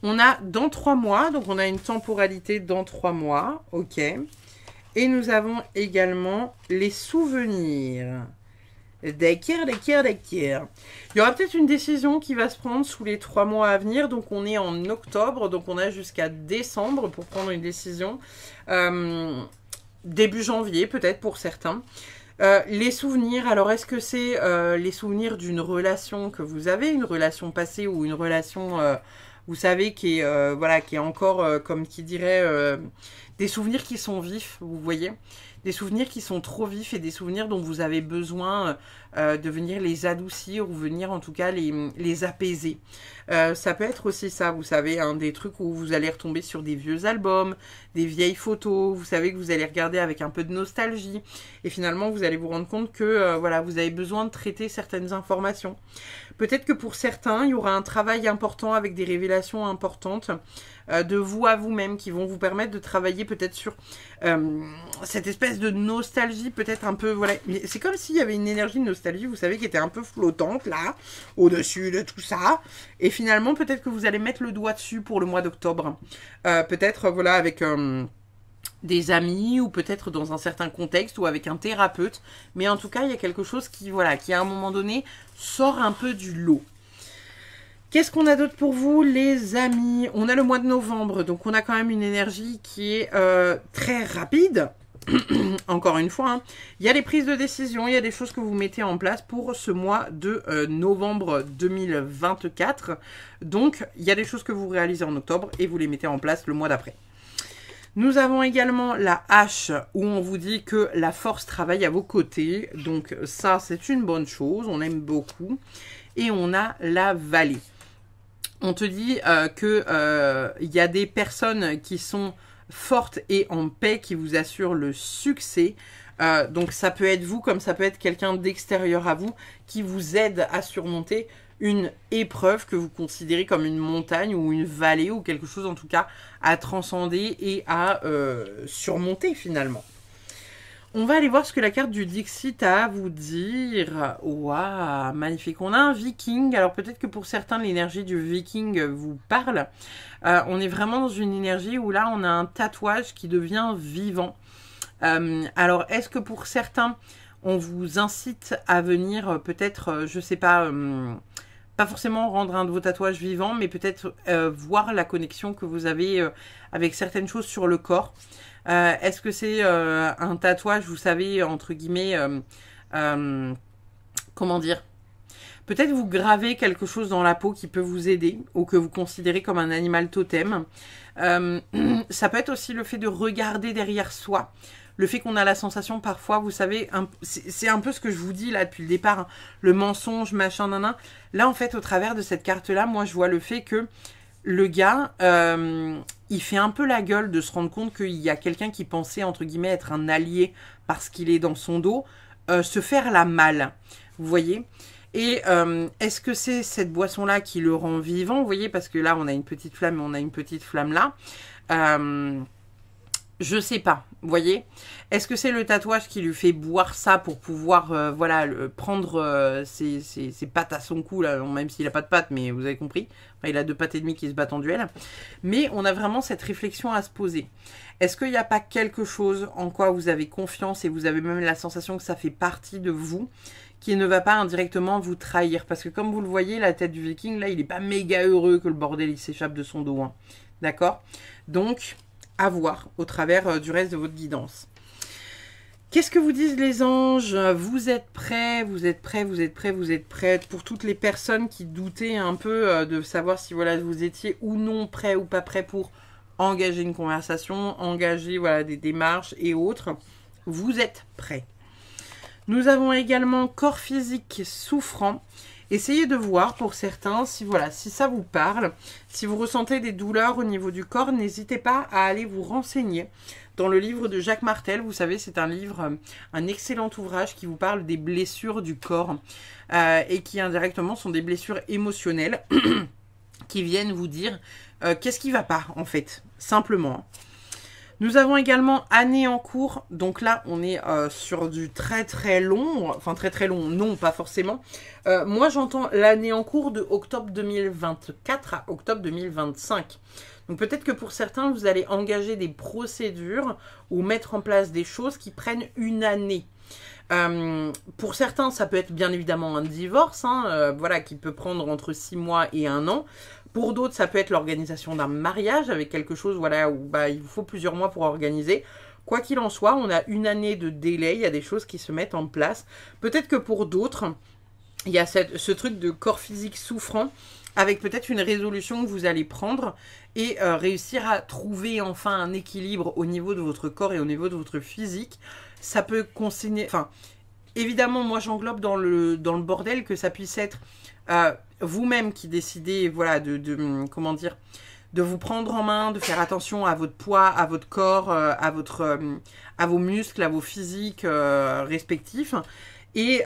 S1: On a dans 3 mois, donc on a une temporalité dans 3 mois. Ok. Et nous avons également les souvenirs. D'accord, d'accord, d'accord. Il y aura peut-être une décision qui va se prendre sous les 3 mois à venir. Donc, on est en octobre. Donc, on a jusqu'à décembre pour prendre une décision. Début janvier, peut-être pour certains. Les souvenirs, alors est-ce que c'est les souvenirs d'une relation que vous avez, une relation passée ou une relation, vous savez, qui est, voilà, qui est encore, comme qui dirait, des souvenirs qui sont vifs, vous voyez, des souvenirs qui sont trop vifs et des souvenirs dont vous avez besoin de venir les adoucir ou venir en tout cas les apaiser. Ça peut être aussi ça, vous savez, hein, des trucs où vous allez retomber sur des vieux albums, des vieilles photos, vous savez que vous allez regarder avec un peu de nostalgie et finalement vous allez vous rendre compte que voilà, vous avez besoin de traiter certaines informations. Peut-être que pour certains, il y aura un travail important avec des révélations importantes de vous à vous-même qui vont vous permettre de travailler peut-être sur cette espèce de nostalgie, peut-être un peu, voilà. C'est comme s'il y avait une énergie de nostalgie, vous savez, qui était un peu flottante là, au-dessus de tout ça. Et finalement, peut-être que vous allez mettre le doigt dessus pour le mois d'octobre. Peut-être, voilà, avec des amis ou peut-être dans un certain contexte ou avec un thérapeute. Mais en tout cas, il y a quelque chose qui, voilà, qui à un moment donné sort un peu du lot. Qu'est-ce qu'on a d'autre pour vous, les amis? On a le mois de novembre, donc on a quand même une énergie qui est très rapide. Encore une fois, hein. Il y a des prises de décision, il y a des choses que vous mettez en place pour ce mois de novembre 2024. Donc, il y a des choses que vous réalisez en octobre et vous les mettez en place le mois d'après. Nous avons également la hache où on vous dit que la force travaille à vos côtés. Donc ça, c'est une bonne chose, on aime beaucoup. Et on a la vallée. On te dit qu'il y a des personnes qui sont fortes et en paix qui vous assurent le succès. Donc ça peut être vous comme ça peut être quelqu'un d'extérieur à vous qui vous aide à surmonter une épreuve que vous considérez comme une montagne ou une vallée ou quelque chose en tout cas à transcender et à surmonter finalement. On va aller voir ce que la carte du Dixit a à vous dire. Waouh, magnifique. On a un viking. Alors peut-être que pour certains, l'énergie du viking vous parle. On est vraiment dans une énergie où là, on a un tatouage qui devient vivant. Alors, est-ce que pour certains, on vous incite à venir peut-être, je sais pas... pas forcément rendre un de vos tatouages vivant, mais peut-être voir la connexion que vous avez avec certaines choses sur le corps. Est-ce que c'est un tatouage, vous savez, entre guillemets, comment dire? Peut-être vous gravez quelque chose dans la peau qui peut vous aider ou que vous considérez comme un animal totem. Ça peut être aussi le fait de regarder derrière soi. Le fait qu'on a la sensation parfois, vous savez, c'est un peu ce que je vous dis là depuis le départ, hein, le mensonge, machin, nanan. Là, en fait, au travers de cette carte-là, moi, je vois le fait que le gars, il fait un peu la gueule de se rendre compte qu'il y a quelqu'un qui pensait, entre guillemets, être un allié parce qu'il est dans son dos, se faire la malle, vous voyez. Et est-ce que c'est cette boisson-là qui le rend vivant, vous voyez, parce que là, on a une petite flamme, on a une petite flamme là. Je sais pas, vous voyez. Est-ce que c'est le tatouage qui lui fait boire ça pour pouvoir, voilà, prendre ses pattes à son cou, là, même s'il n'a pas de pattes, mais vous avez compris. Enfin, il a 2 pattes et demie qui se battent en duel. Mais on a vraiment cette réflexion à se poser. Est-ce qu'il n'y a pas quelque chose en quoi vous avez confiance et vous avez même la sensation que ça fait partie de vous qui ne va pas indirectement vous trahir? Parce que comme vous le voyez, la tête du viking, là, il n'est pas méga heureux que le bordel il s'échappe de son dos. Hein. D'accord? Donc... à voir au travers du reste de votre guidance. Qu'est-ce que vous disent les anges? Vous êtes prêts, vous êtes prêts, vous êtes prêts, vous êtes prêtes. Pour toutes les personnes qui doutaient un peu de savoir si voilà, vous étiez ou non prêts ou pas prêts pour engager une conversation, engager voilà, des démarches et autres, vous êtes prêts. Nous avons également corps physique souffrant. Essayez de voir pour certains si, voilà, si ça vous parle, si vous ressentez des douleurs au niveau du corps, n'hésitez pas à aller vous renseigner dans le livre de Jacques Martel. Vous savez, c'est un livre, un excellent ouvrage qui vous parle des blessures du corps et qui indirectement sont des blessures émotionnelles qui viennent vous dire qu'est-ce qui ne va pas en fait, simplement. Nous avons également année en cours, donc là on est sur du très très long, enfin très très long, non pas forcément. Moi j'entends l'année en cours de octobre 2024 à octobre 2025. Donc peut-être que pour certains vous allez engager des procédures ou mettre en place des choses qui prennent une année. Pour certains, ça peut être bien évidemment un divorce, hein, voilà, qui peut prendre entre 6 mois et 1 an. Pour d'autres, ça peut être l'organisation d'un mariage avec quelque chose, voilà, où bah, il vous faut plusieurs mois pour organiser. Quoi qu'il en soit, on a 1 année de délai, il y a des choses qui se mettent en place. Peut-être que pour d'autres, il y a ce truc de corps physique souffrant, avec peut-être une résolution que vous allez prendre et réussir à trouver enfin un équilibre au niveau de votre corps et au niveau de votre physique. Ça peut concerner... Enfin, évidemment, moi j'englobe dans le bordel que ça puisse être vous-même qui décidez, voilà, comment dire, de vous prendre en main, de faire attention à votre poids, à votre corps, à vos muscles, à vos physiques respectifs. Et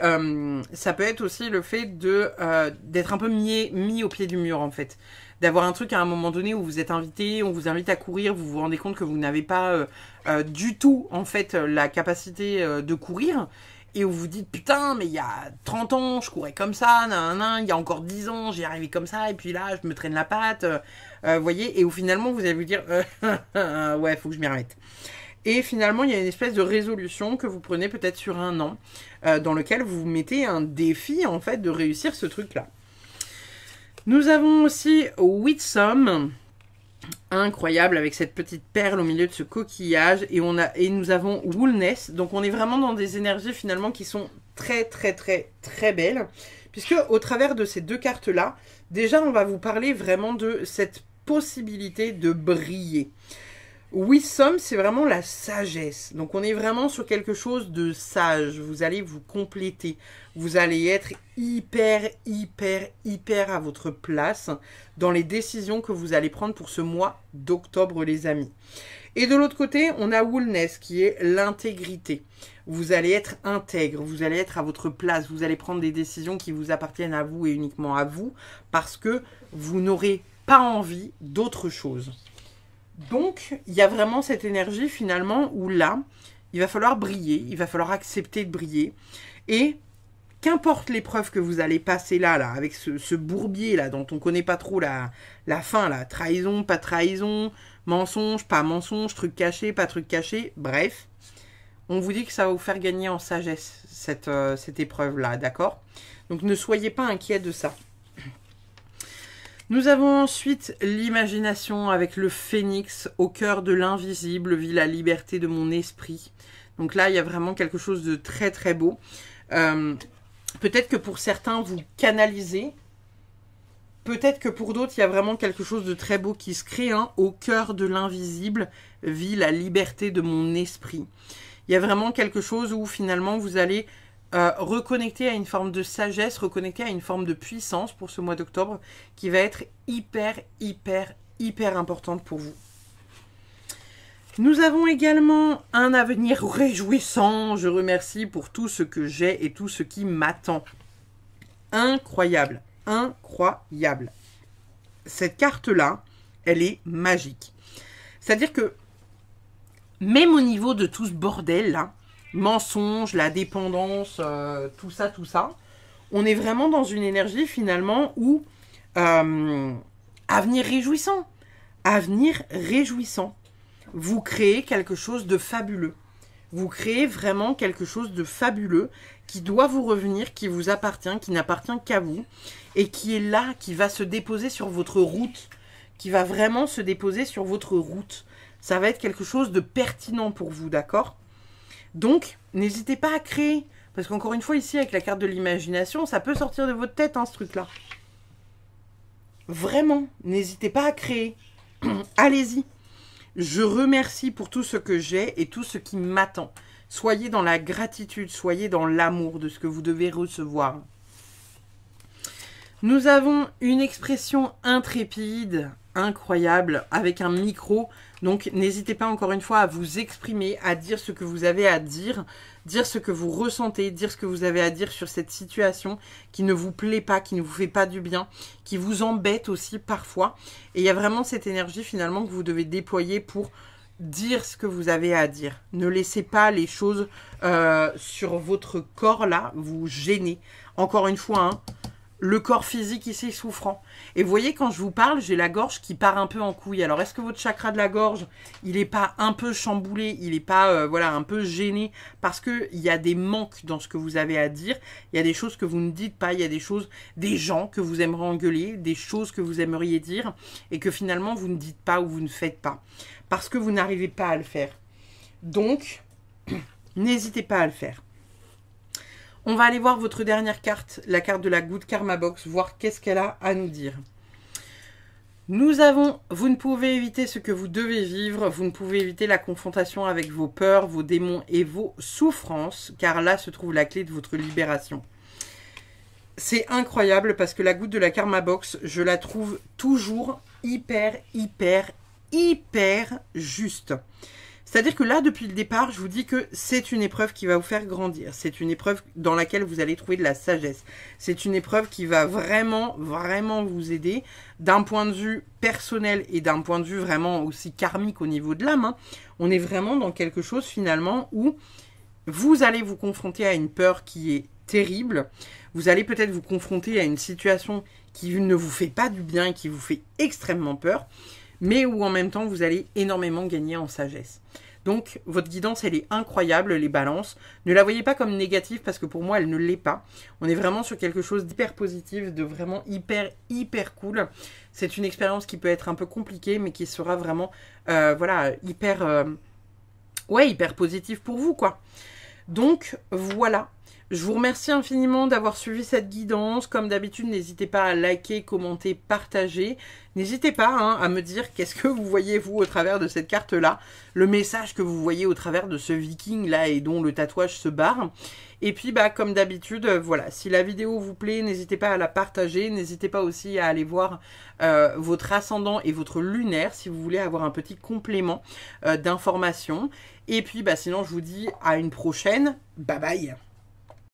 S1: ça peut être aussi le fait d'être un peu mis au pied du mur, en fait. D'avoir un truc à un moment donné où vous êtes invité, on vous invite à courir, vous vous rendez compte que vous n'avez pas du tout, en fait, la capacité de courir. Et où vous dites, putain, mais il y a 30 ans, je courais comme ça, il y a encore 10 ans, j'y arrivé comme ça, et puis là, je me traîne la patte, voyez, et où finalement, vous allez vous dire, ouais, faut que je m'y remette. Et finalement, il y a une espèce de résolution que vous prenez peut-être sur 1 an, dans lequel vous vous mettez un défi, en fait, de réussir ce truc-là. Nous avons aussi Whitsom, incroyable, avec cette petite perle au milieu de ce coquillage, et nous avons Woolness. Donc on est vraiment dans des énergies finalement qui sont très très très très belles, puisque au travers de ces 2 cartes là, déjà on va vous parler vraiment de cette possibilité de briller. Wisdom, c'est vraiment la sagesse. Donc on est vraiment sur quelque chose de sage. Vous allez vous compléter. Vous allez être hyper à votre place dans les décisions que vous allez prendre pour ce mois d'octobre, les amis. Et de l'autre côté, on a Woolness, qui est l'intégrité. Vous allez être intègre, vous allez être à votre place, vous allez prendre des décisions qui vous appartiennent à vous et uniquement à vous, parce que vous n'aurez pas envie d'autre chose. Donc, il y a vraiment cette énergie finalement où là, il va falloir briller, il va falloir accepter de briller. Et qu'importe l'épreuve que vous allez passer là avec ce bourbier là, dont on ne connaît pas trop la fin, là, trahison, pas trahison, mensonge, pas mensonge, truc caché, pas truc caché, bref. On vous dit que ça va vous faire gagner en sagesse, cette épreuve-là, d'accord? Donc ne soyez pas inquiets de ça. Nous avons ensuite l'imagination avec le phénix au cœur de l'invisible, vit la liberté de mon esprit. Donc là, il y a vraiment quelque chose de très très beau. Peut-être que pour certains, vous canalisez. Peut-être que pour d'autres, il y a vraiment quelque chose de très beau qui se crée. Hein. Au cœur de l'invisible, vit la liberté de mon esprit. Il y a vraiment quelque chose où finalement, vous allez reconnecter à une forme de sagesse, reconnecter à une forme de puissance pour ce mois d'octobre qui va être hyper importante pour vous. Nous avons également un avenir réjouissant. Je remercie pour tout ce que j'ai et tout ce qui m'attend. Incroyable, incroyable. Cette carte-là, elle est magique. C'est-à-dire que même au niveau de tout ce bordel-là, mensonge, la dépendance, tout ça, on est vraiment dans une énergie finalement où avenir réjouissant. Avenir réjouissant. Vous créez quelque chose de fabuleux. Vous créez vraiment quelque chose de fabuleux qui doit vous revenir, qui vous appartient, qui n'appartient qu'à vous et qui est là, qui va se déposer sur votre route, qui va vraiment se déposer sur votre route. Ça va être quelque chose de pertinent pour vous, d'accord ? Donc, n'hésitez pas à créer. Parce qu'encore une fois, ici, avec la carte de l'imagination, ça peut sortir de votre tête, hein, ce truc-là. Vraiment, n'hésitez pas à créer. Allez-y. Je remercie pour tout ce que j'ai et tout ce qui m'attend. Soyez dans la gratitude, soyez dans l'amour de ce que vous devez recevoir. Nous avons une expression intrépide, incroyable, avec un micro. Donc, n'hésitez pas encore une fois à vous exprimer, à dire ce que vous avez à dire ce que vous ressentez, dire ce que vous avez à dire sur cette situation qui ne vous plaît pas, qui ne vous fait pas du bien, qui vous embête aussi parfois. Et il y a vraiment cette énergie finalement que vous devez déployer pour dire ce que vous avez à dire. Ne laissez pas les choses sur votre corps là vous gêner. Encore une fois, hein, le corps physique ici est souffrant. Et vous voyez, quand je vous parle, j'ai la gorge qui part un peu en couille. Alors, est-ce que votre chakra de la gorge, il n'est pas un peu chamboulé, il n'est pas, voilà, un peu gêné parce qu'il y a des manques dans ce que vous avez à dire, il y a des choses que vous ne dites pas, il y a des choses, des gens que vous aimeriez engueuler, des choses que vous aimeriez dire et que finalement, vous ne dites pas ou vous ne faites pas parce que vous n'arrivez pas à le faire. Donc, n'hésitez pas à le faire. On va aller voir votre dernière carte, la carte de la Good Karma Box, voir qu'est-ce qu'elle a à nous dire. Nous avons, vous ne pouvez éviter ce que vous devez vivre, vous ne pouvez éviter la confrontation avec vos peurs, vos démons et vos souffrances, car là se trouve la clé de votre libération. C'est incroyable parce que la goutte de la Karma Box, je la trouve toujours hyper juste. C'est-à-dire que là, depuis le départ, je vous dis que c'est une épreuve qui va vous faire grandir. C'est une épreuve dans laquelle vous allez trouver de la sagesse. C'est une épreuve qui va vraiment vous aider d'un point de vue personnel et d'un point de vue vraiment aussi karmique au niveau de l'âme. On est vraiment dans quelque chose finalement où vous allez vous confronter à une peur qui est terrible. Vous allez peut-être vous confronter à une situation qui ne vous fait pas du bien et qui vous fait extrêmement peur, mais où en même temps, vous allez énormément gagner en sagesse. Donc, votre guidance, elle est incroyable, les balances. Ne la voyez pas comme négative, parce que pour moi, elle ne l'est pas. On est vraiment sur quelque chose d'hyper positif, de vraiment hyper cool. C'est une expérience qui peut être un peu compliquée, mais qui sera vraiment, voilà, hyper positive pour vous, quoi. Donc, voilà. Je vous remercie infiniment d'avoir suivi cette guidance. Comme d'habitude, n'hésitez pas à liker, commenter, partager. N'hésitez pas à me dire qu'est-ce que vous voyez, vous, au travers de cette carte-là. Le message que vous voyez au travers de ce viking-là et dont le tatouage se barre. Et puis, comme d'habitude, voilà, si la vidéo vous plaît, n'hésitez pas à la partager. N'hésitez pas aussi à aller voir votre ascendant et votre lunaire si vous voulez avoir un petit complément d'informations. Et puis, sinon, je vous dis à une prochaine. Bye bye.